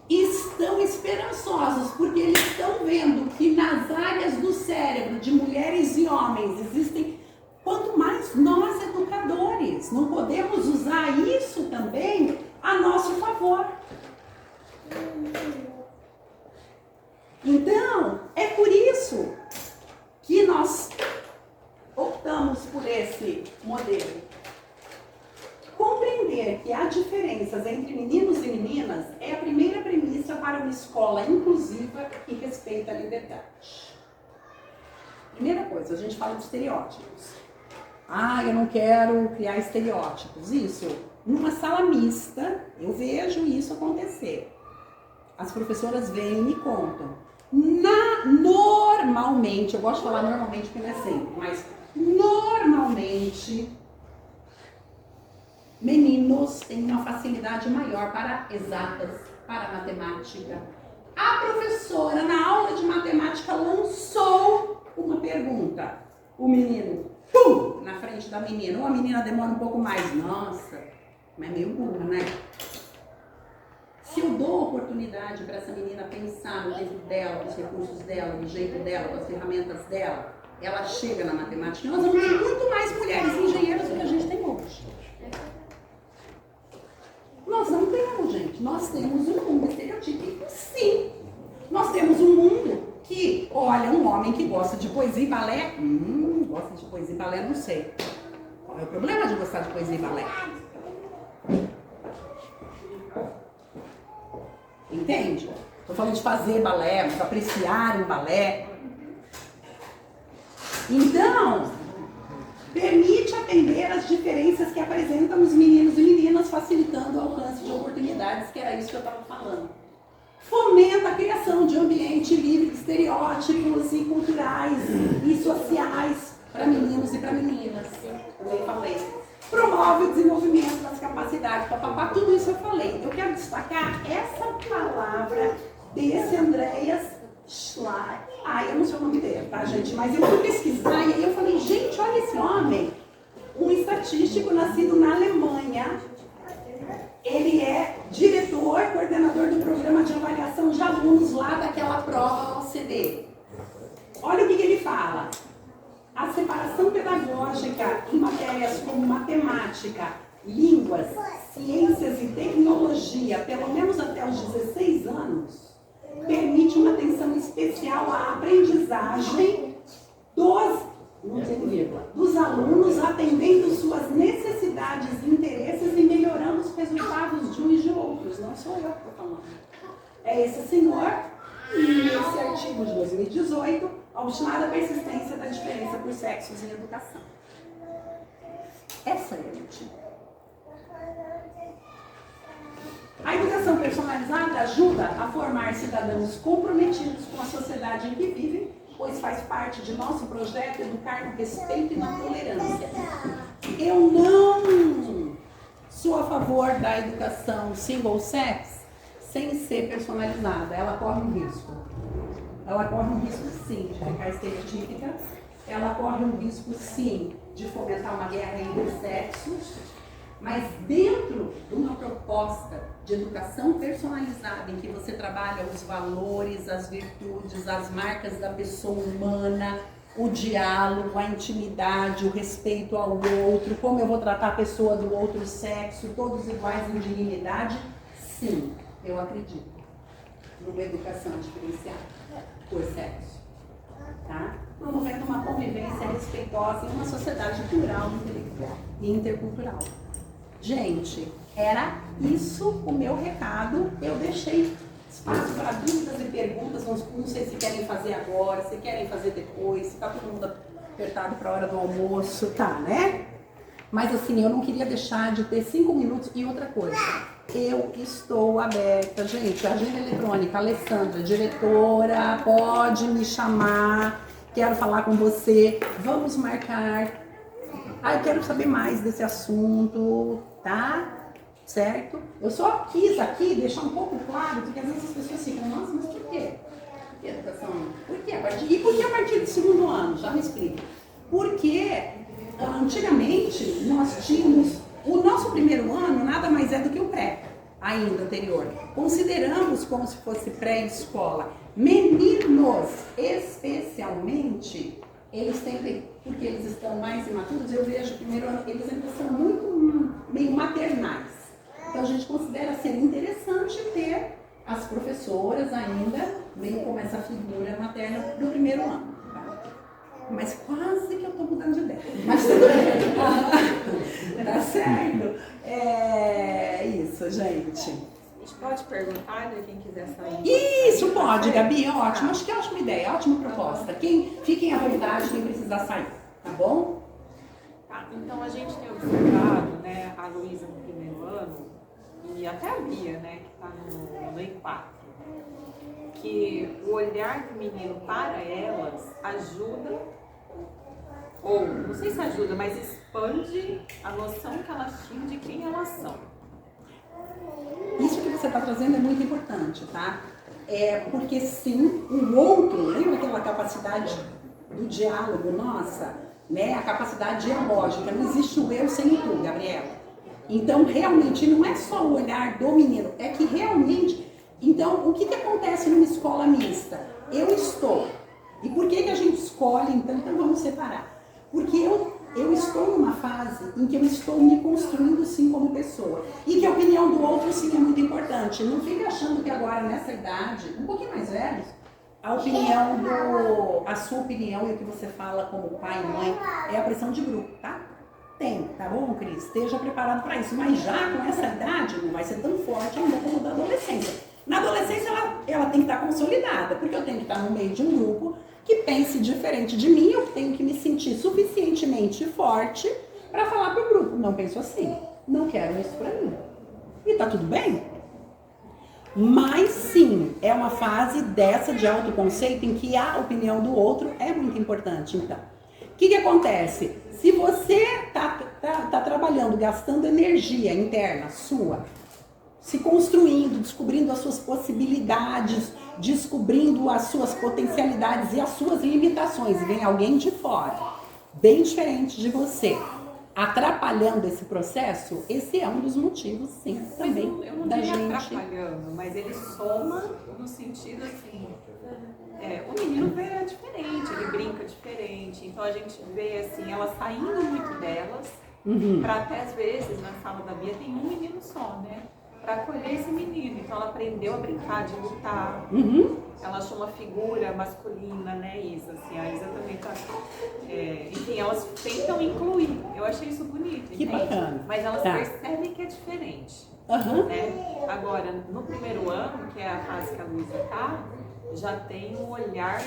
estão esperançosos porque eles estão vendo que nas áreas do cérebro de mulheres e homens existem, quanto mais nós educadores, não podemos usar isso também a nosso favor. Então, é por isso que nós optamos por esse modelo. Compreender que há diferenças entre meninos e meninas é a primeira premissa para uma escola inclusiva que respeita a liberdade. Primeira coisa, a gente fala de estereótipos. Eu não quero criar estereótipos. Isso, numa sala mista, eu vejo isso acontecer. As professoras vêm e me contam. Normalmente, eu gosto de falar normalmente porque não é sempre, mas normalmente meninos têm uma facilidade maior para exatas, para matemática. A professora, na aula de matemática, lançou uma pergunta. O menino, pum, na frente da menina. Ou a menina demora um pouco mais. Nossa, mas é meio burra, né? Se eu dou oportunidade para essa menina pensar no tempo dela, com os recursos dela, no jeito dela, com as ferramentas dela, ela chega na matemática. Nós vamos ter muito mais mulheres engenheiras do que a gente tem hoje. Nós não temos, gente. Nós temos um mundo estereotípico, sim. Nós temos um mundo que, olha, um homem que gosta de poesia e balé, gosta de poesia e balé, não sei. Qual é o problema de gostar de poesia e balé? Entende? Estou falando de fazer balé, de apreciar um balé. Então, permite atender às diferenças que apresentam os meninos e meninas, facilitando o alcance de oportunidades, que era isso que eu estava falando. Fomenta a criação de um ambiente livre de estereótipos e culturais e sociais para meninos e para meninas. Também falei. Promove o desenvolvimento das capacidades, tudo isso eu falei. Eu quero destacar essa palavra desse Andreas Schleich. Eu não sei o nome dele, tá, gente? Mas eu fui pesquisar e aí eu falei, gente, olha esse homem. Um estatístico nascido na Alemanha. Ele é diretor, coordenador do programa de avaliação de alunos lá daquela prova OCDE. Olha o que ele fala. A separação pedagógica em matérias como matemática, línguas, ciências e tecnologia, pelo menos até os 16 anos, permite uma atenção especial à aprendizagem dos alunos, atendendo suas necessidades e interesses e melhorando os resultados de uns e de outros. Não sou eu que estou falando. É esse senhor, e esse artigo de 2018, a obstinada persistência da diferença por sexos em educação. Essa é a motivo. A educação personalizada ajuda a formar cidadãos comprometidos com a sociedade em que vivem, pois faz parte de nosso projeto educar no respeito e na tolerância. Eu não sou a favor da educação single sex sem ser personalizada. Ela corre um risco. Ela corre um risco, sim, de ficar estereotípica. Ela corre um risco, sim, de fomentar uma guerra entre sexos. Mas dentro de uma proposta de educação personalizada, em que você trabalha os valores, as virtudes, as marcas da pessoa humana, o diálogo, a intimidade, o respeito ao outro, como eu vou tratar a pessoa do outro sexo, todos iguais em dignidade, sim, eu acredito numa educação diferenciada por sexo, tá? Promovendo uma convivência respeitosa em uma sociedade plural, intelectual e intercultural. Gente, era isso o meu recado. Eu deixei espaço para dúvidas e perguntas, não sei se querem fazer agora, se querem fazer depois, se está todo mundo apertado para a hora do almoço, tá, né? Mas assim, eu não queria deixar de ter 5 minutos. E outra coisa, eu estou aberta, gente, agenda eletrônica, Alessandra, diretora, pode me chamar, quero falar com você, vamos marcar. Eu quero saber mais desse assunto, tá? certo? Eu só quis aqui deixar um pouco claro, porque às vezes as pessoas ficam, nossa, mas por quê? Por que educação? Por que a partir? E por que a partir do segundo ano? Já me explica. Porque antigamente nós tínhamos, o nosso primeiro ano nada mais é do que o pré, ainda anterior. Consideramos como se fosse pré-escola. Meninos, especialmente, eles têm, porque eles estão mais imaturos, eu vejo o primeiro ano, eles ainda são muito meio maternais. Então a gente considera ser interessante ter as professoras ainda, meio como essa figura materna do primeiro ano. Tá? Mas quase que eu estou mudando de ideia. Mas tudo bem. Tá certo? É isso, gente. A gente pode perguntar, né, quem quiser sair? Isso, pode, Gabi, ótimo. Acho que é ótima ideia, ótima proposta. Fiquem à vontade, quem precisar sair, tá bom? Tá, então a gente tem observado, né, a Luísa no primeiro ano, e até a Bia, né, que está no E4, que o olhar do menino para elas ajuda, ou não sei se ajuda, mas expande a noção que elas tinham de quem elas são. Isso que você está trazendo é muito importante, tá? Porque sim, o outro, lembra aquela capacidade do diálogo nossa, né? A capacidade dialógica, não existe o eu sem o tu, Gabriela. Então, realmente, não é só o olhar do menino, é que realmente... Então, o que acontece numa escola mista? Eu estou. E por que a gente escolhe, então vamos separar? Porque eu estou numa fase em que eu estou me construindo sim como pessoa. E que a opinião do outro sim é muito importante. Não fique achando que agora, nessa idade, um pouquinho mais velhos, a sua opinião e o que você fala como pai e mãe é a pressão de grupo, tá? Tem, tá bom, Cris? Esteja preparado para isso. Mas já com essa idade não vai ser tão forte ainda como da adolescência. Na adolescência ela tem que estar consolidada, porque eu tenho que estar no meio de um grupo que pense diferente de mim, eu tenho que me sentir suficientemente forte para falar para o grupo. Não penso assim, não quero isso para mim. E tá tudo bem? Mas sim, é uma fase dessa de autoconceito em que a opinião do outro é muito importante. Então, o que acontece? Se você tá trabalhando, gastando energia interna sua, se construindo, descobrindo as suas possibilidades, descobrindo as suas potencialidades e as suas limitações, e vem alguém de fora, bem diferente de você, atrapalhando esse processo, esse é um dos motivos, sim, também eu não da diria gente. atrapalhando, mas ele soma no sentido assim, o menino vê diferente, ele brinca diferente, então a gente vê assim, ela saindo muito delas, para até às vezes na sala da Bia tem um menino só, né? Para acolher esse menino, então ela aprendeu a brincar, de lutar. Ela achou uma figura masculina, né, Isa? Assim, a Isa também tá. Enfim, elas tentam incluir. Eu achei isso bonito, que entende? Bacana. Mas elas Tá. percebem que é diferente. Né? Agora, no primeiro ano, que é a fase que a Luísa tá, já tem um olhar.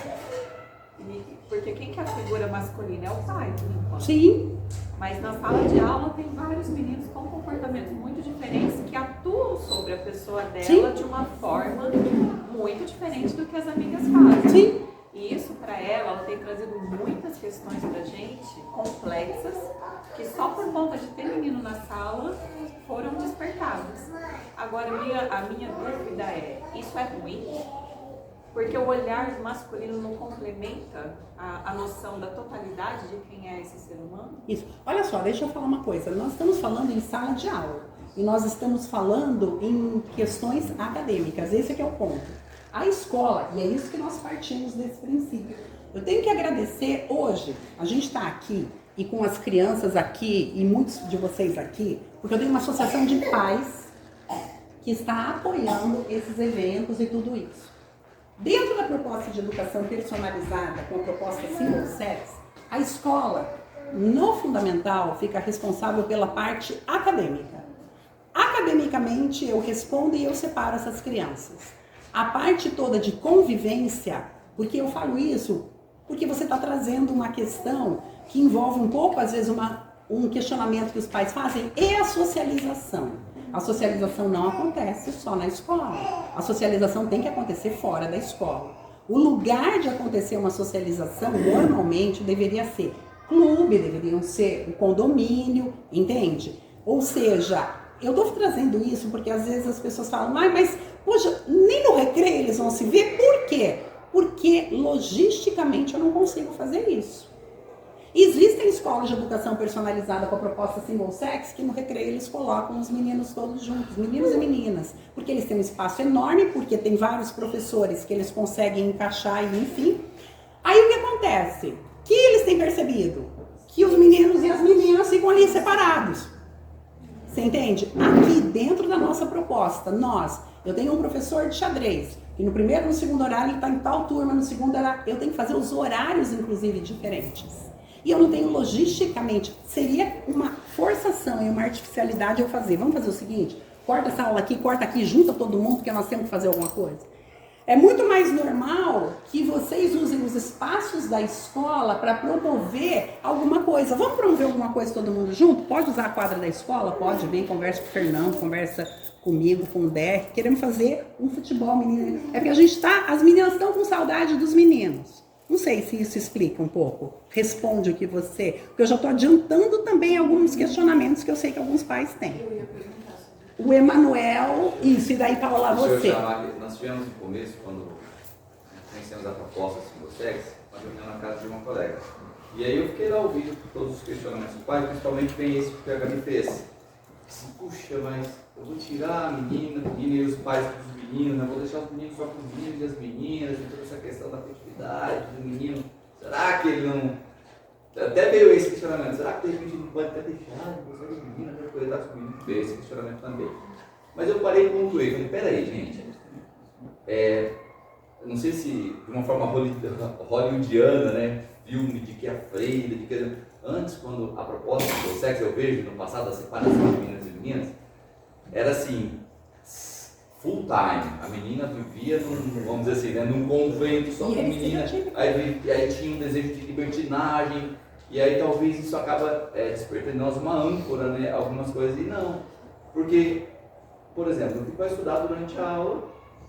Porque quem que é a figura masculina? É o pai, por enquanto. Sim. Mas na sala de aula tem vários meninos com comportamentos muito diferentes que atuam sobre a pessoa dela Sim. de uma forma muito diferente do que as amigas fazem. Sim. E isso para ela tem trazido muitas questões pra gente, complexas, que só por conta de ter menino na sala foram despertadas. Agora a minha dúvida é, isso é ruim? Porque o olhar masculino não complementa a noção da totalidade de quem é esse ser humano? Isso. Olha só, deixa eu falar uma coisa. Nós estamos falando em sala de aula e nós estamos falando em questões acadêmicas. Esse é que é o ponto. A escola, e é isso que nós partimos desse princípio. Eu tenho que agradecer hoje, a gente está aqui e com as crianças aqui e muitos de vocês aqui, porque eu tenho uma associação de pais que está apoiando esses eventos e tudo isso. Dentro da proposta de educação personalizada, com a proposta single sex, a escola, no fundamental, fica responsável pela parte acadêmica. Academicamente, eu respondo e eu separo essas crianças. A parte toda de convivência, porque eu falo isso, porque você está trazendo uma questão que envolve um pouco, às vezes, um questionamento que os pais fazem, e a socialização. A socialização não acontece só na escola. A socialização tem que acontecer fora da escola. O lugar de acontecer uma socialização, normalmente, deveria ser clube, deveriam ser o condomínio, entende? Ou seja, Eu estou trazendo isso porque às vezes as pessoas falam, mas poxa, nem no recreio eles vão se ver. Por quê? Porque logisticamente eu não consigo fazer isso. Existem escolas de educação personalizada com a proposta single sex que no recreio eles colocam os meninos todos juntos, meninos e meninas, porque eles têm um espaço enorme, porque tem vários professores que eles conseguem encaixar e enfim. Aí o que acontece? O que eles têm percebido? Que os meninos e as meninas ficam ali separados. Você entende? Aqui dentro da nossa proposta, eu tenho um professor de xadrez, e no primeiro e no segundo horário ele está em tal turma, no segundo horário, eu tenho que fazer os horários inclusive diferentes. E eu não tenho logisticamente, seria uma forçação e uma artificialidade eu fazer. Vamos fazer o seguinte, corta essa aula aqui, corta aqui, junta todo mundo, porque nós temos que fazer alguma coisa. É muito mais normal que vocês usem os espaços da escola para promover alguma coisa. Vamos promover alguma coisa todo mundo junto? Pode usar a quadra da escola? Pode, vem, conversa com o Fernando, conversa comigo, com o Der. Queremos fazer um futebol, menina. É porque as meninas estão com saudade dos meninos. Não sei se isso explica um pouco. Responde o que você... Porque eu já estou adiantando também alguns questionamentos que eu sei que alguns pais têm. O Emanuel, isso, e daí Paula, você. Nós tivemos no começo, quando conhecemos a proposta do Single Sex, uma reunião na casa de uma colega. E aí eu fiquei lá ouvindo todos os questionamentos do pai, principalmente bem esse que a Gabi fez. Assim, puxa, mas eu vou tirar a menina e os pais dos meninos, eu vou deixar os meninos só com os meninos e as meninas, e toda essa questão da afetividade do menino. Será que ele não... Até veio esse questionamento, será que de repente não pode até deixar de gostar de menina, até cuidar dos meninos? Veio esse questionamento também. Mas eu parei e pontuei, falei, peraí, gente, não sei se de uma forma hollywoodiana, né, filme de que a freira, de que... Antes, quando a proposta do sexo, eu vejo no passado a separação de meninas e meninas, era assim, full time. A menina vivia vamos dizer assim, né, num convento só com menina, aí tinha um desejo de libertinagem, e aí talvez isso acaba despertando em nós uma âncora, né, algumas coisas, e não. Porque, por exemplo, o que vai estudar durante a aula,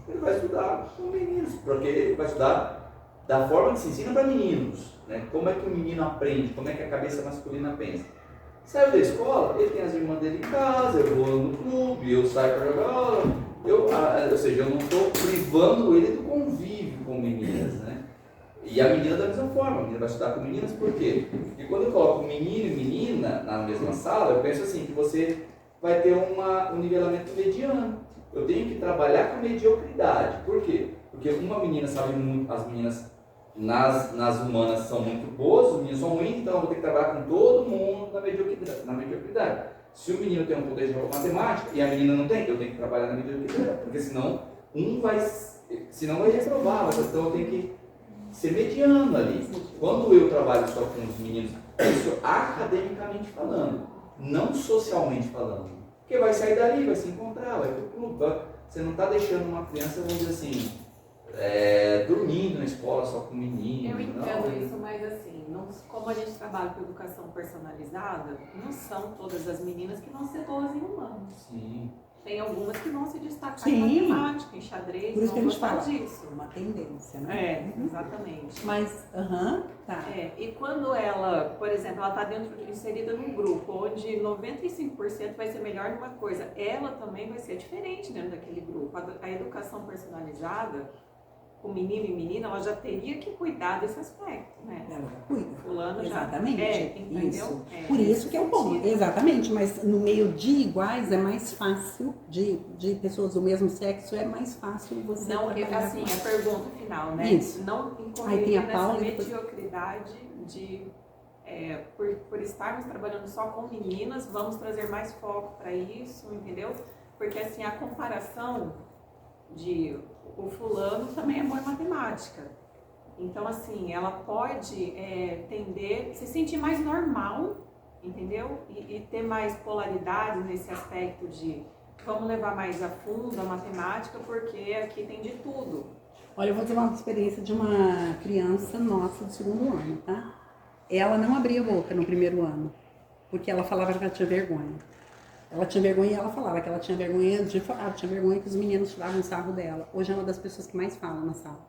ele vai estudar com meninos, porque ele vai estudar da forma que se ensina para meninos, né? Como é que o menino aprende, como é que a cabeça masculina pensa. Saiu da escola, ele tem as irmãs dele em casa, eu vou no clube, eu saio para jogar aula, ou seja, eu não estou privando ele do convívio com meninas, né? E a menina da mesma forma, a menina vai estudar com meninas, por quê? Porque quando eu coloco menino e menina na mesma sala, eu penso assim, que você vai ter um nivelamento mediano. Eu tenho que trabalhar com mediocridade. Por quê? Porque uma menina sabe muito, as meninas nas humanas são muito boas, os meninos são ruins, então eu vou ter que trabalhar com todo mundo na mediocridade. Se o menino tem um poder de matemática e a menina não tem, eu tenho que trabalhar na mediocridade, porque senão vai reprovar, então eu tenho que ser mediano ali. Quando eu trabalho só com os meninos, isso academicamente falando, não socialmente falando, porque vai sair dali, vai se encontrar, vai pro clube, você não está deixando uma criança, vamos dizer assim, dormindo na escola só com menino. Eu entendo isso, mas assim, como a gente trabalha com educação personalizada, não são todas as meninas que vão ser boas em humanos. Sim. Tem algumas que vão se destacar Sim. em matemática, em xadrez, por isso que a gente fala disso. Uma tendência, né? Exatamente. Mas, tá. E quando ela, por exemplo, ela está inserida num grupo onde 95% vai ser melhor numa coisa, ela também vai ser diferente dentro daquele grupo. A educação personalizada, com menino e menina, ela já teria que cuidar desse aspecto, né? Ela cuida. Fulano exatamente. Entendeu? Isso. Por isso que é o ponto. Exatamente, mas no meio de iguais é mais fácil, de pessoas do mesmo sexo, é mais fácil você... Não, assim, a pergunta final, né? Isso. Não incorrer nessa mediocridade de... por estarmos trabalhando só com meninas, vamos trazer mais foco para isso, entendeu? Porque assim, a comparação de o fulano também é bom em matemática. Então assim, ela pode tender, se sentir mais normal, entendeu? E ter mais polaridade nesse aspecto de vamos levar mais a fundo a matemática, porque aqui tem de tudo. Olha, eu vou dizer uma experiência de uma criança nossa do segundo ano, tá? Ela não abria a boca no primeiro ano, porque ela falava que ela tinha vergonha. Ela tinha vergonha e ela falava que ela tinha vergonha de falar, tinha vergonha que os meninos tiravam sarro dela. Hoje é uma das pessoas que mais falam na sala.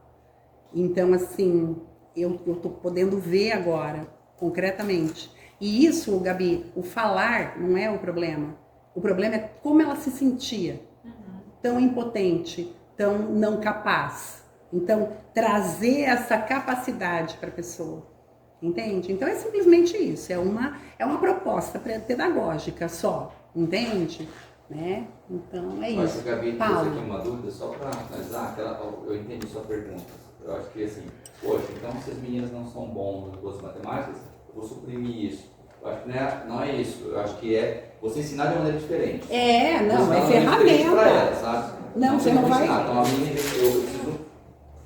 Então, assim, eu tô podendo ver agora, concretamente. E isso, Gabi, o falar não é o problema. O problema é como ela se sentia. Tão impotente, tão não capaz. Então, trazer essa capacidade para a pessoa. Entende? Então, é simplesmente isso. É uma proposta pedagógica só. Entende? Né? Então, é Eu acho isso. que a Gabi Paulo. trouxe aqui uma dúvida, só para analisar, eu entendi sua pergunta. Eu acho que assim, poxa, então se as meninas não são boas matemáticas, eu vou suprimir isso. Eu acho que não é isso. Eu acho que é você ensinar de uma maneira diferente. Não, é ferramenta. Para ela, sabe? Não, você não vai. Ensinar. Então a menina, eu preciso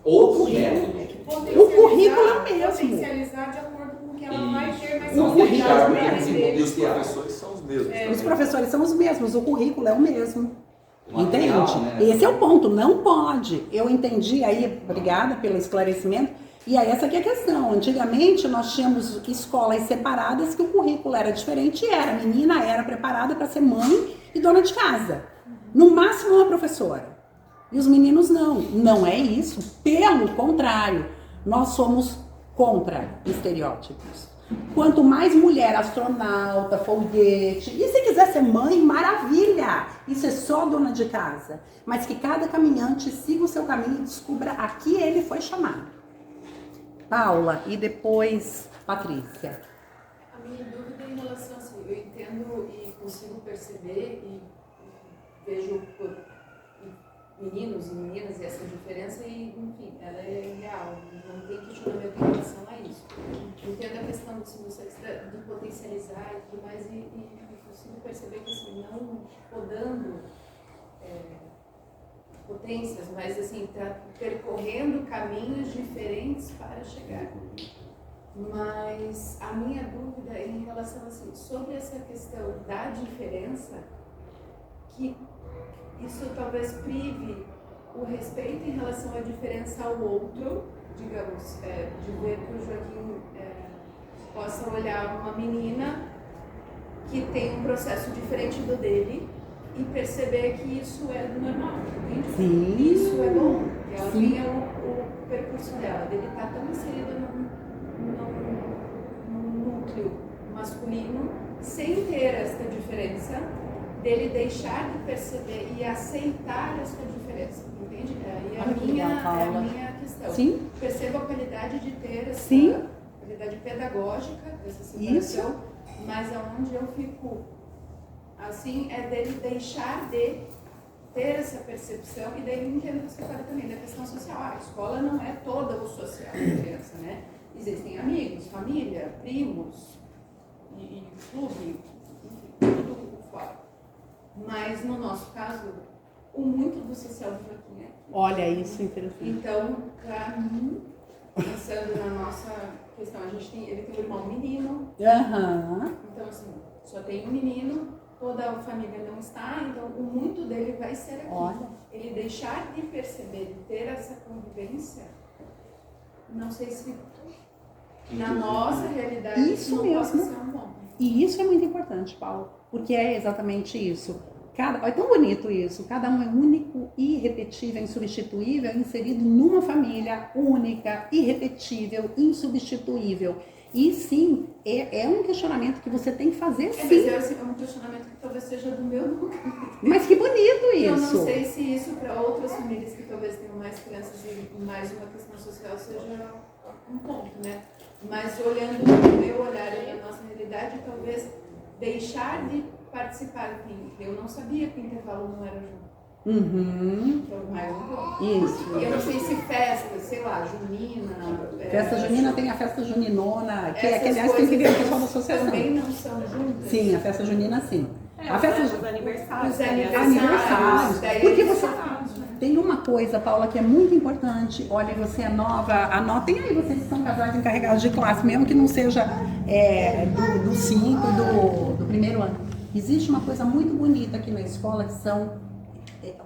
outro método. O currículo é o mesmo. Potencializar de acordo com o que ela vai ter mais O currículo é o mesmo. E os professores são os mesmos. Os professores são os mesmos, o currículo é o mesmo. Material, Entende? né? Esse é o ponto, não pode. Eu entendi aí, obrigada pelo esclarecimento. E aí essa aqui é a questão. Antigamente nós tínhamos escolas separadas que o currículo era diferente e a menina era preparada para ser mãe e dona de casa. No máximo uma professora. E os meninos não. Não é isso. Pelo contrário, nós somos contra estereótipos. Quanto mais mulher, astronauta, foguete, e se quiser ser mãe, maravilha! Isso é só dona de casa. Mas que cada caminhante siga o seu caminho e descubra a que ele foi chamado. Paula e depois Patrícia. A minha dúvida em relação assim, eu entendo e consigo perceber e vejo por meninos e meninas essa diferença e, enfim, ela é real, não tem questionamento em relação a isso. Entendo a questão de potencializar e tudo mais e consigo perceber que assim, não podando potências, mas assim, tá percorrendo caminhos diferentes para chegar. Mas a minha dúvida é em relação assim, sobre essa questão da diferença, que isso talvez prive o respeito em relação à diferença ao outro, digamos, de ver que o Joaquim possa olhar uma menina que tem um processo diferente do dele e perceber que isso é normal, entende? Sim. Isso é bom, que ela tenha o percurso dela, dele está tão inserido num núcleo masculino, sem ter esta diferença, dele deixar de perceber e aceitar essa diferença, entende? E a minha questão. Sim. Percebo a qualidade de ter essa qualidade pedagógica dessa separação, mas aonde eu fico assim é dele deixar de ter essa percepção e daí eu entendo que você fala também da questão social. A escola não é toda o social da criança, né? Existem amigos, família, primos e clube, enfim, tudo fora. Mas no nosso caso, muito do social do Joaquim é aqui. Olha, isso é interessante. Então, para mim, pensando na nossa questão, ele tem um irmão menino. Então, assim, só tem um menino, toda a família não está, então o muito dele vai ser aqui. Olha. Ele deixar de perceber, de ter essa convivência, não sei se na nossa realidade Isso não mesmo. possa ser um bom. E isso é muito importante, Paulo, porque é exatamente isso. É tão bonito isso. Cada um é único, irrepetível, insubstituível, inserido numa família única, irrepetível, insubstituível. E sim, é um questionamento que você tem que fazer, sim. É um questionamento que talvez seja do meu núcleo. Mas que bonito isso! Eu não sei se isso para outras famílias que talvez tenham mais crianças e mais uma questão social seja um ponto, né? Mas olhando do meu olhar e da nossa realidade, talvez deixar de participar. Eu não sabia que o intervalo não era junto. Que é o mais um Isso. Eu não sei se festa, sei lá, junina. Festa junina tem a festa juninona, que aliás tem que ver o pessoal da associação. Também não são juntas? Sim, a festa junina sim. A festa Os aniversários. Os aniversários. Porque você tem uma coisa, Paula, que é muito importante. Olha, você é nova, anotem aí, vocês que são casais encarregados de classe, mesmo que não seja do 5, do primeiro ano. Existe uma coisa muito bonita aqui na escola que são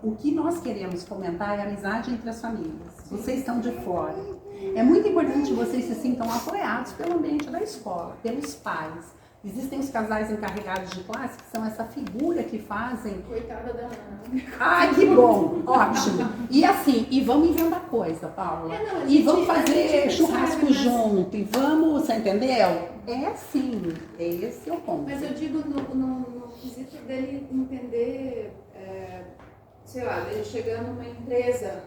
o que nós queremos fomentar é a amizade entre as famílias. Vocês estão de fora. É muito importante que vocês se sintam apoiados pelo ambiente da escola, pelos pais. Existem os casais encarregados de classe que são essa figura que fazem... Coitada da Ana. Ai, que bom! Ótimo! E assim, e vamos inventar coisa, Paula. E vamos fazer churrasco junto, e vamos, você entendeu? É assim, esse é o ponto. Mas eu digo no quesito dele entender, sei lá, dele chegando numa empresa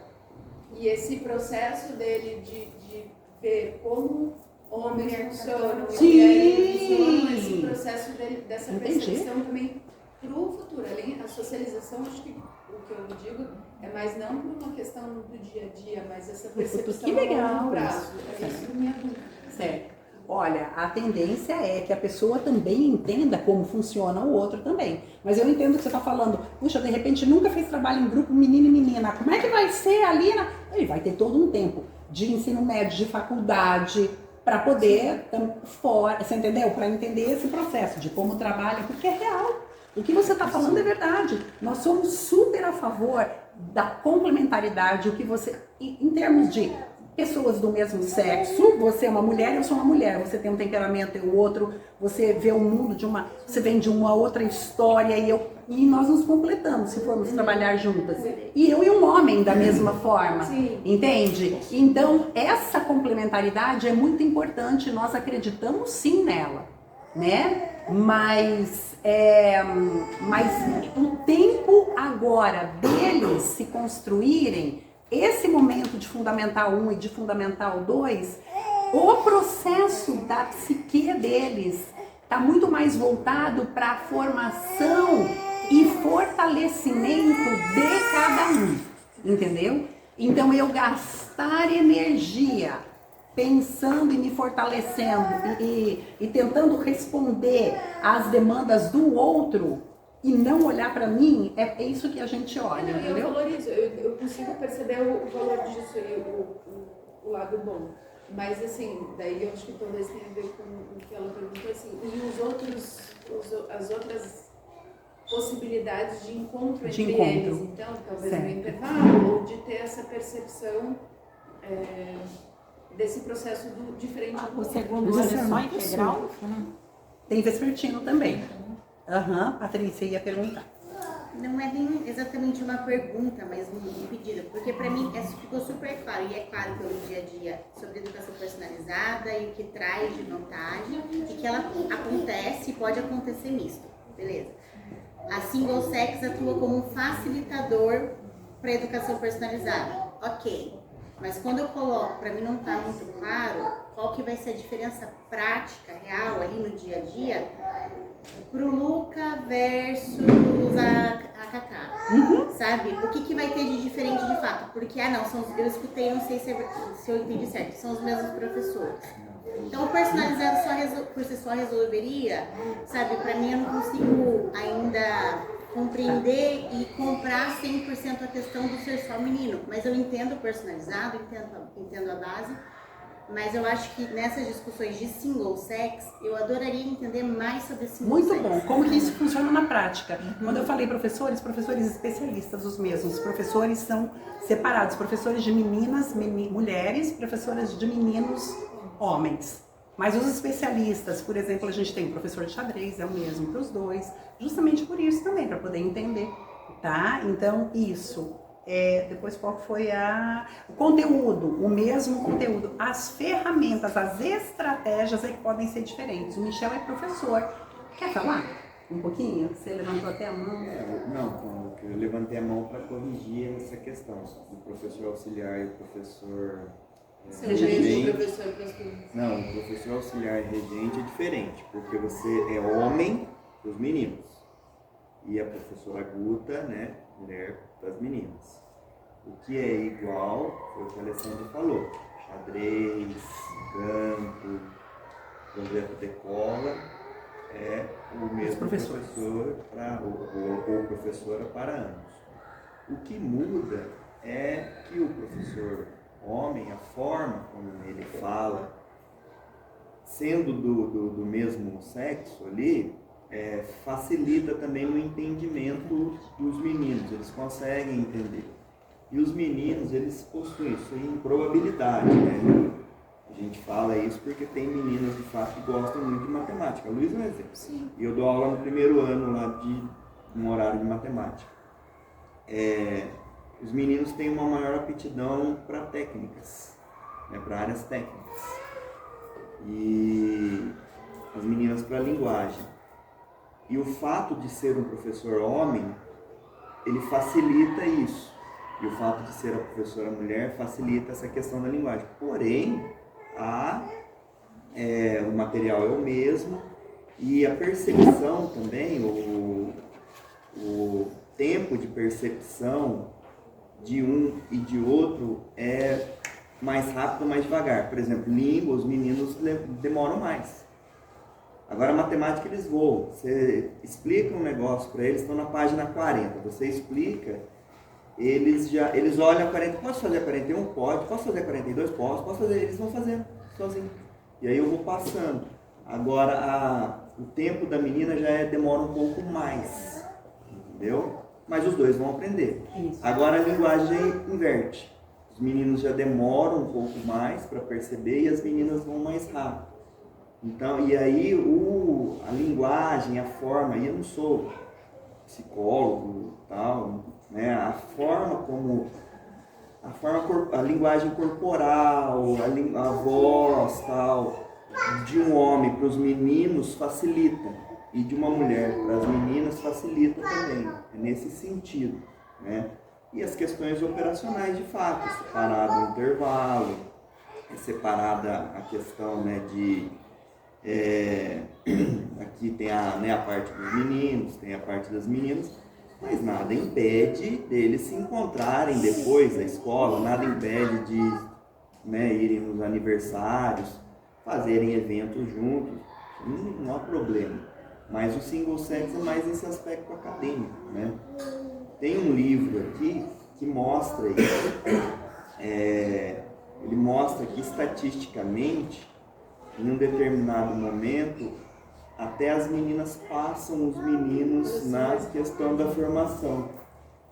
e esse processo dele de ver como homens funcionam e mulheres funcionam, esse processo dele, dessa percepção também para o futuro. Além a socialização, acho que o que eu digo é mais não por uma questão do dia a dia, mas essa percepção Que legal, a longo prazo. É isso minha dúvida. Certo. Olha, a tendência é que a pessoa também entenda como funciona o outro também. Mas eu entendo o que você está falando. Puxa, de repente nunca fez trabalho em grupo menino e menina. Como é que vai ser ali? Ele vai ter todo um tempo de ensino médio, de faculdade, para poder, fora, você entendeu? Para entender esse processo de como trabalha, porque é real. O que você está falando é verdade. Nós somos super a favor da complementaridade, o que você, em termos de pessoas do mesmo sexo, você é uma mulher, eu sou uma mulher, você tem um temperamento e o outro, você vê o mundo você vem de uma outra história e nós nos completamos se formos trabalhar juntas. E eu e um homem da mesma forma, entende? Então, essa complementaridade é muito importante, nós acreditamos sim nela, né? Mas o tempo agora deles se construírem esse momento de Fundamental 1 e de Fundamental 2, o processo da psique deles está muito mais voltado para a formação e fortalecimento de cada um, entendeu? Então eu gastar energia pensando e me fortalecendo e tentando responder às demandas do outro e não olhar para mim, é isso que a gente olha, entendeu? Eu valorizo, eu consigo perceber o valor disso aí, o lado bom. Mas assim, daí eu acho que talvez tenha a ver com o que ela perguntou, assim, e as outras possibilidades de encontro entre eles, então, talvez no intervalo, ou de ter essa percepção desse processo diferente do O segundo ano é só integral? Tem vespertino também. Patrícia ia perguntar. Não é bem exatamente uma pergunta, mas um pedido, porque para mim ficou super claro, e é claro pelo dia a dia, sobre educação personalizada e o que traz de vantagem, e que ela acontece e pode acontecer misto, beleza? A Single Sex atua como um facilitador para a educação personalizada, ok, mas quando eu coloco, para mim não está muito claro, qual que vai ser a diferença prática, real, ali no dia a dia, pro Luca versus a Cacá, sabe? O que vai ter de diferente de fato? Porque, eu escutei, não sei se eu entendi certo, são os mesmos professores. Então, o personalizado por si só resolveria, sabe? Pra mim, eu não consigo ainda compreender e comprar 100% a questão do ser só menino. Mas eu entendo o personalizado, entendo a base. Mas eu acho que nessas discussões de single sex, eu adoraria entender mais sobre single sex. Muito bom. Como que isso funciona na prática? Quando eu falei professores especialistas, os mesmos. Os professores são separados. Professores de meninas, mulheres, professores de meninos, homens. Mas os especialistas, por exemplo, a gente tem o professor de xadrez, é o mesmo para os dois. Justamente por isso também, para poder entender. Tá? Então, isso. Depois qual foi o conteúdo, o mesmo conteúdo, as ferramentas, as estratégias é que podem ser diferentes. O Michel é professor. Quer falar um pouquinho? Você levantou até a mão. Eu levantei a mão para corrigir essa questão do professor auxiliar e o professor regente. Não, o professor auxiliar e regente é diferente, porque você é homem para os meninos e a professora Guta, né, mulher para as meninas. O que é igual foi o que a Alessandra falou: xadrez, campo, projeto de cola, é o mesmo professor ou professora para ambos. O que muda é que o professor homem, a forma como ele fala, sendo do mesmo sexo ali, facilita também o entendimento dos meninos, eles conseguem entender. E os meninos, eles possuem isso em probabilidade, né? A gente fala isso porque tem meninas de fato que gostam muito de matemática. A Luísa é um exemplo. Sim. E eu dou aula no primeiro ano lá de um horário de matemática. Os meninos têm uma maior aptidão para técnicas, né? Para áreas técnicas. E as meninas para linguagem. E o fato de ser um professor homem, ele facilita isso. E o fato de ser a professora mulher facilita essa questão da linguagem. Porém, o material é o mesmo e a percepção também, o tempo de percepção de um e de outro é mais rápido, mais devagar. Por exemplo, língua, os meninos demoram mais. Agora, matemática eles voam. Você explica um negócio para eles, estão na página 40. Você explica, eles olham a 40. Posso fazer a 41? Pode. Posso fazer a 42? Posso fazer. Eles vão fazendo sozinhos. E aí eu vou passando. Agora, o tempo da menina demora um pouco mais. Entendeu? Mas os dois vão aprender. Isso. Agora a linguagem inverte. Os meninos já demoram um pouco mais para perceber e as meninas vão mais rápido. Então, e aí a linguagem, a forma, e eu não sou psicólogo, tal, né? A linguagem corporal, a voz, tal, de um homem para os meninos facilita. E de uma mulher para as meninas facilita também, é nesse sentido, né? E as questões operacionais de fato, separado o intervalo, separada a questão, né, aqui tem a parte dos meninos, tem a parte das meninas, mas nada impede deles se encontrarem depois da escola, nada impede de, né, irem nos aniversários, fazerem eventos juntos, não há problema. Mas o single sex é mais esse aspecto acadêmico, né? Tem um livro aqui que mostra isso. Ele mostra que estatisticamente, em um determinado momento, até as meninas passam os meninos na questão da formação.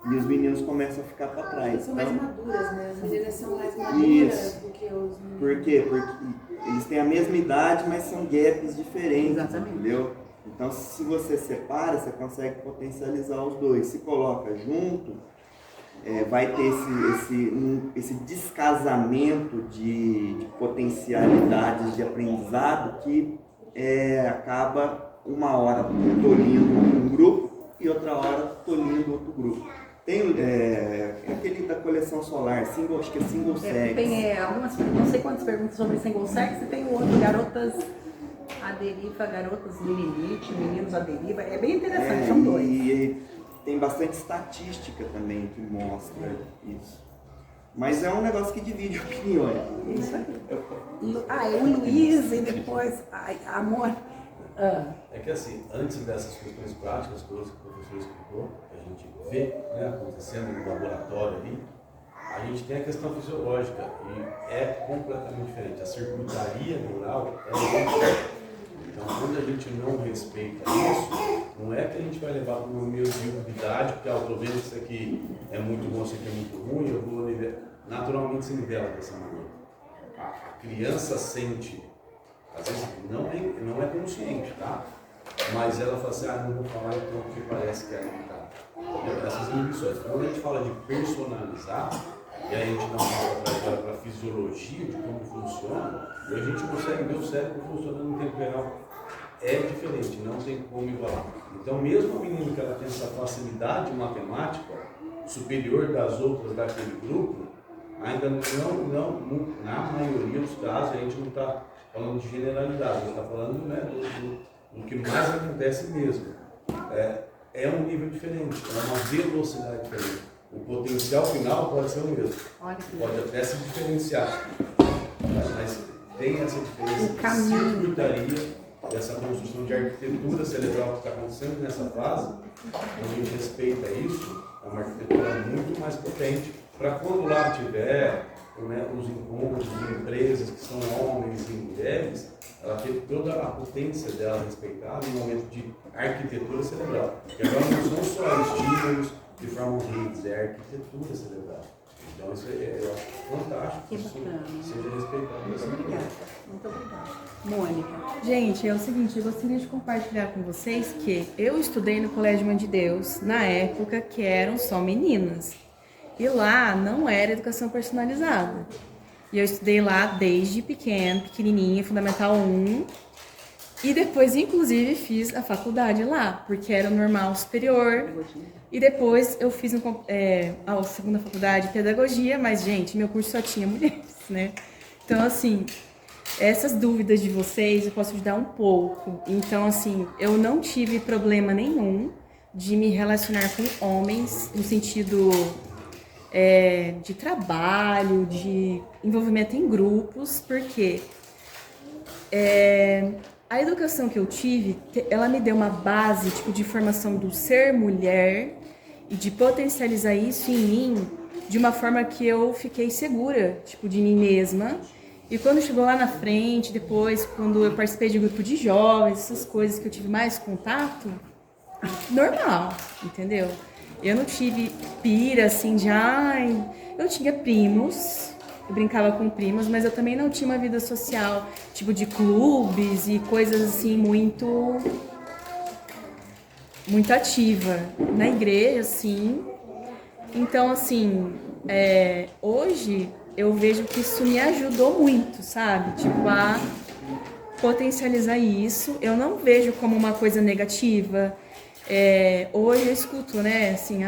E os meninos começam a ficar para trás. São mais maduras, né? As meninas são mais maduras do que os meninos. Por quê? Porque eles têm a mesma idade, mas são gaps diferentes. Exatamente. Entendeu? Então, se você separa, você consegue potencializar os dois. Se coloca junto, vai ter esse descasamento de potencialidades de aprendizado que acaba uma hora tolhindo um grupo e outra hora tolhindo outro grupo. Tem aquele da coleção solar, acho que é single sex. Tem algumas, não sei quantas perguntas sobre single sex, e tem o outro, garotas à deriva, garotas no limite, meninos à deriva. É bem interessante, são dois. E tem bastante estatística também que mostra isso. Mas é um negócio que divide opiniões. Isso aí. O Luiz e depois amor. É que assim, antes dessas questões práticas, todas que o professor explicou, que a gente vê, né, acontecendo no laboratório ali, a gente tem a questão fisiológica e é completamente diferente. A circuitaria neural é muito diferente. Então, quando a gente não respeita isso, não é que a gente vai levar para uma mediocridade, porque eu estou vendo que isso aqui é muito bom, isso aqui é muito ruim, eu vou naturalmente se nivela dessa maneira. A criança sente, às vezes não é consciente, tá? Mas ela fala assim, não vou falar então porque parece que é limitado. Essas inibições. Quando a gente fala de personalizar, e aí a gente dá uma para a fisiologia de como funciona, e a gente consegue ver o cérebro funcionando em tempo real. É diferente, não tem como igualar. Então, mesmo a menina que ela tem essa facilidade matemática superior das outras daquele grupo, ainda não na maioria dos casos, a gente não está falando de generalidade, a gente está falando, né, do que mais acontece mesmo. É um nível diferente, é uma velocidade diferente. O potencial final pode ser o mesmo, pode até se diferenciar, mas tem essa diferença de circuitaria, dessa construção de arquitetura cerebral que está acontecendo nessa fase. A gente respeita isso, é uma arquitetura muito mais potente para quando lá tiver, né, os encontros de empresas que são homens e mulheres, ela ter toda a potência dela respeitada no momento de arquitetura cerebral. E agora não são só estímulos que formam redes, é arquitetura cerebral. Então isso eu acho fantástico que isso seja respeitado. Muito obrigada. Muito obrigada. Mônica. Gente, é o seguinte, eu gostaria de compartilhar com vocês que eu estudei no Colégio Mãe de Deus na época que eram só meninas. E lá não era educação personalizada. E eu estudei lá desde pequenininha, Fundamental 1. E depois, inclusive, fiz a faculdade lá, porque era o normal superior. E depois eu fiz a segunda faculdade de pedagogia, mas, gente, meu curso só tinha mulheres, né? Então, assim, essas dúvidas de vocês eu posso ajudar um pouco. Então, assim, eu não tive problema nenhum de me relacionar com homens no sentido de trabalho, de envolvimento em grupos, porque a educação que eu tive, ela me deu uma base tipo, de formação do ser mulher e de potencializar isso em mim de uma forma que eu fiquei segura, tipo, de mim mesma. E quando chegou lá na frente, depois, quando eu participei de grupo de jovens, essas coisas que eu tive mais contato, normal, entendeu? Eu não tive pira, assim, de eu tinha primos, eu brincava com primos, mas eu também não tinha uma vida social, tipo, de clubes e coisas, assim, muito ativa. Na igreja, assim. Então, assim, hoje eu vejo que isso me ajudou muito, sabe? Tipo, a potencializar isso. Eu não vejo como uma coisa negativa. Hoje eu escuto, né, assim,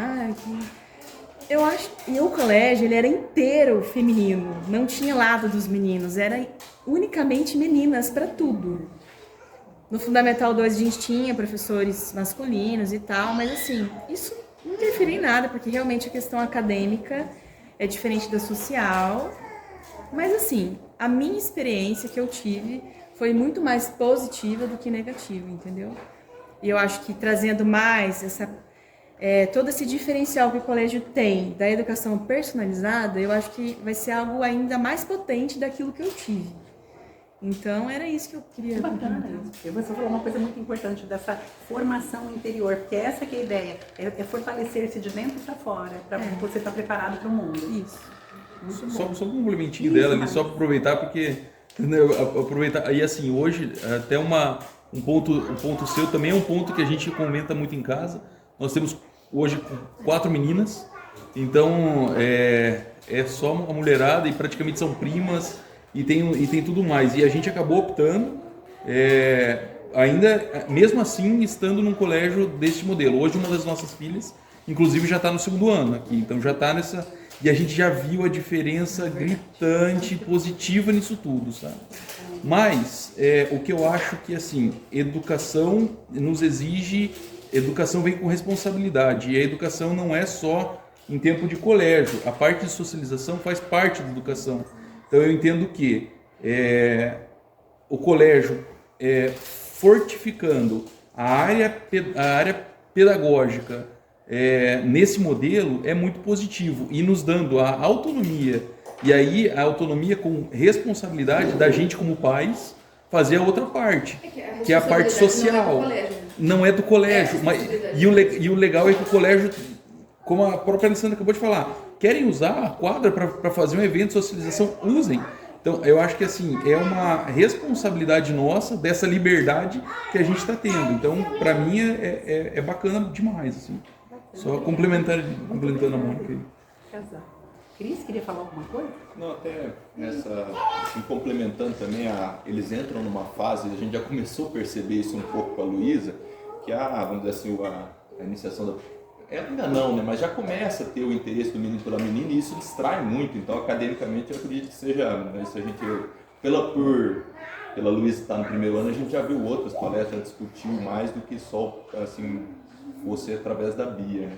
eu acho que o colégio ele era inteiro feminino, não tinha lado dos meninos, era unicamente meninas para tudo. No Fundamental 2 a gente tinha professores masculinos e tal, mas assim, isso não interfere em nada, porque realmente a questão acadêmica é diferente da social. Mas assim, a minha experiência que eu tive foi muito mais positiva do que negativa, entendeu? E eu acho que trazendo mais todo esse diferencial que o colégio tem da educação personalizada, eu acho que vai ser algo ainda mais potente daquilo que eu tive. Então, era isso que eu queria comentar. Você falou uma coisa muito importante dessa formação interior, porque essa que é a ideia, é fortalecer-se de dentro para fora, para você estar preparado para o mundo. Isso. Só um complementinho dela ali, só para aproveitar, porque aproveitar. E assim, hoje, até um ponto seu também é um ponto que a gente comenta muito em casa. Nós temos hoje 4 meninas, então é só uma mulherada e praticamente são primas e tem tudo mais. E a gente acabou optando, ainda, mesmo assim, estando num colégio deste modelo. Hoje uma das nossas filhas, inclusive, já está no 2º ano aqui, então já está nessa... E a gente já viu a diferença gritante, positiva nisso tudo, sabe? Mas o que eu acho que, assim, educação nos exige... Educação vem com responsabilidade, e a educação não é só em tempo de colégio. A parte de socialização faz parte da educação. Então eu entendo que o colégio fortificando a área pedagógica nesse modelo é muito positivo e nos dando a autonomia, e aí a autonomia com responsabilidade da gente como pais fazer a outra parte, que é a parte social. Não é do colégio, e o legal é que o colégio, como a própria Alessandra acabou de falar, querem usar a quadra para fazer um evento de socialização, usem. Então, eu acho que assim, é uma responsabilidade nossa dessa liberdade que a gente está tendo. Então, para mim, é bacana demais. Assim. Só complementando a Mônica aí. Cris, queria falar alguma coisa? Não, até assim, complementando também, eles entram numa fase, a gente já começou a perceber isso um pouco com a Luísa, que vamos dizer assim, a iniciação da... ainda não, né? Mas já começa a ter o interesse do menino pela menina e isso distrai muito. Então, academicamente, eu acredito que seja... Se a gente, pela Luísa estar no 1º ano, a gente já viu outras palestras, já discutiu mais do que só, assim, fosse através da Bia, né?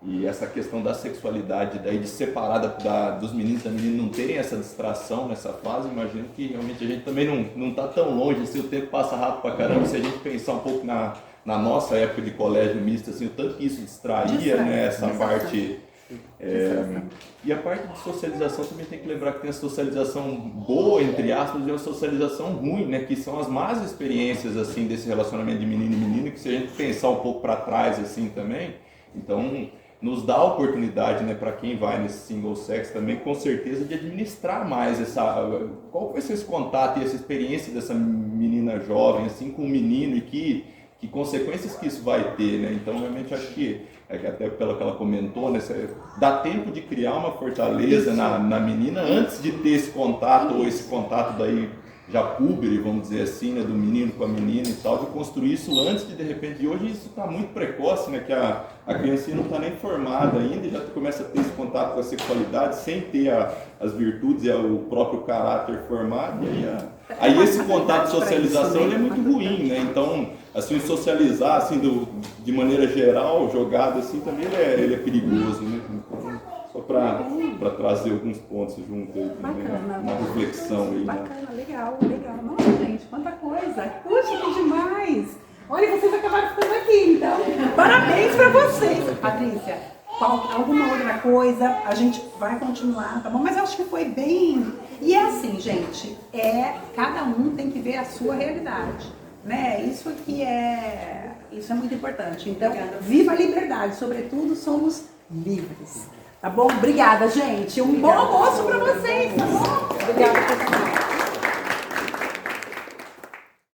E essa questão da sexualidade, daí de separar dos meninos e da menina não terem essa distração nessa fase, imagino que realmente a gente também não está tão longe, assim, o tempo passa rápido pra caramba. Se a gente pensar um pouco na nossa época de colégio misto, assim, o tanto que isso distraía, né, essa parte... E a parte de socialização também tem que lembrar que tem a socialização boa, entre aspas, e a socialização ruim, né, que são as más experiências, assim, desse relacionamento de menino e menina, que se a gente pensar um pouco para trás, assim, também, então... nos dá a oportunidade, né, para quem vai nesse single sex também, com certeza, de administrar mais qual vai ser esse contato e essa experiência dessa menina jovem, assim, com o menino, e que consequências que isso vai ter, né? Então, realmente, acho que, até pelo que ela comentou, né, dá tempo de criar uma fortaleza na menina antes de ter esse contato, ou esse contato daí já púbere, vamos dizer assim, né, do menino com a menina e tal, de construir isso antes de repente, e hoje isso está muito precoce, né, que a criancinha não está nem formada ainda e já começa a ter esse contato com a sexualidade sem ter as virtudes e o próprio caráter formado, e aí esse contato de socialização ele é muito ruim, né, então assim, socializar assim, de maneira geral, jogado assim, também ele é perigoso, né, então, só para trazer alguns pontos junto aí, Bacana. uma reflexão aí. Bacana, legal. Nossa, gente, quanta coisa. Puxa, que demais. Olha, vocês acabaram ficando aqui, então. Parabéns para vocês. Patrícia, alguma outra coisa, a gente vai continuar, tá bom? Mas eu acho que foi bem... E é assim, gente, cada um tem que ver a sua realidade, né? Isso é muito importante. Então, viva a liberdade. Sobretudo, somos livres. Tá bom? Obrigada, gente. Um bom almoço para vocês, tá bom? Obrigada por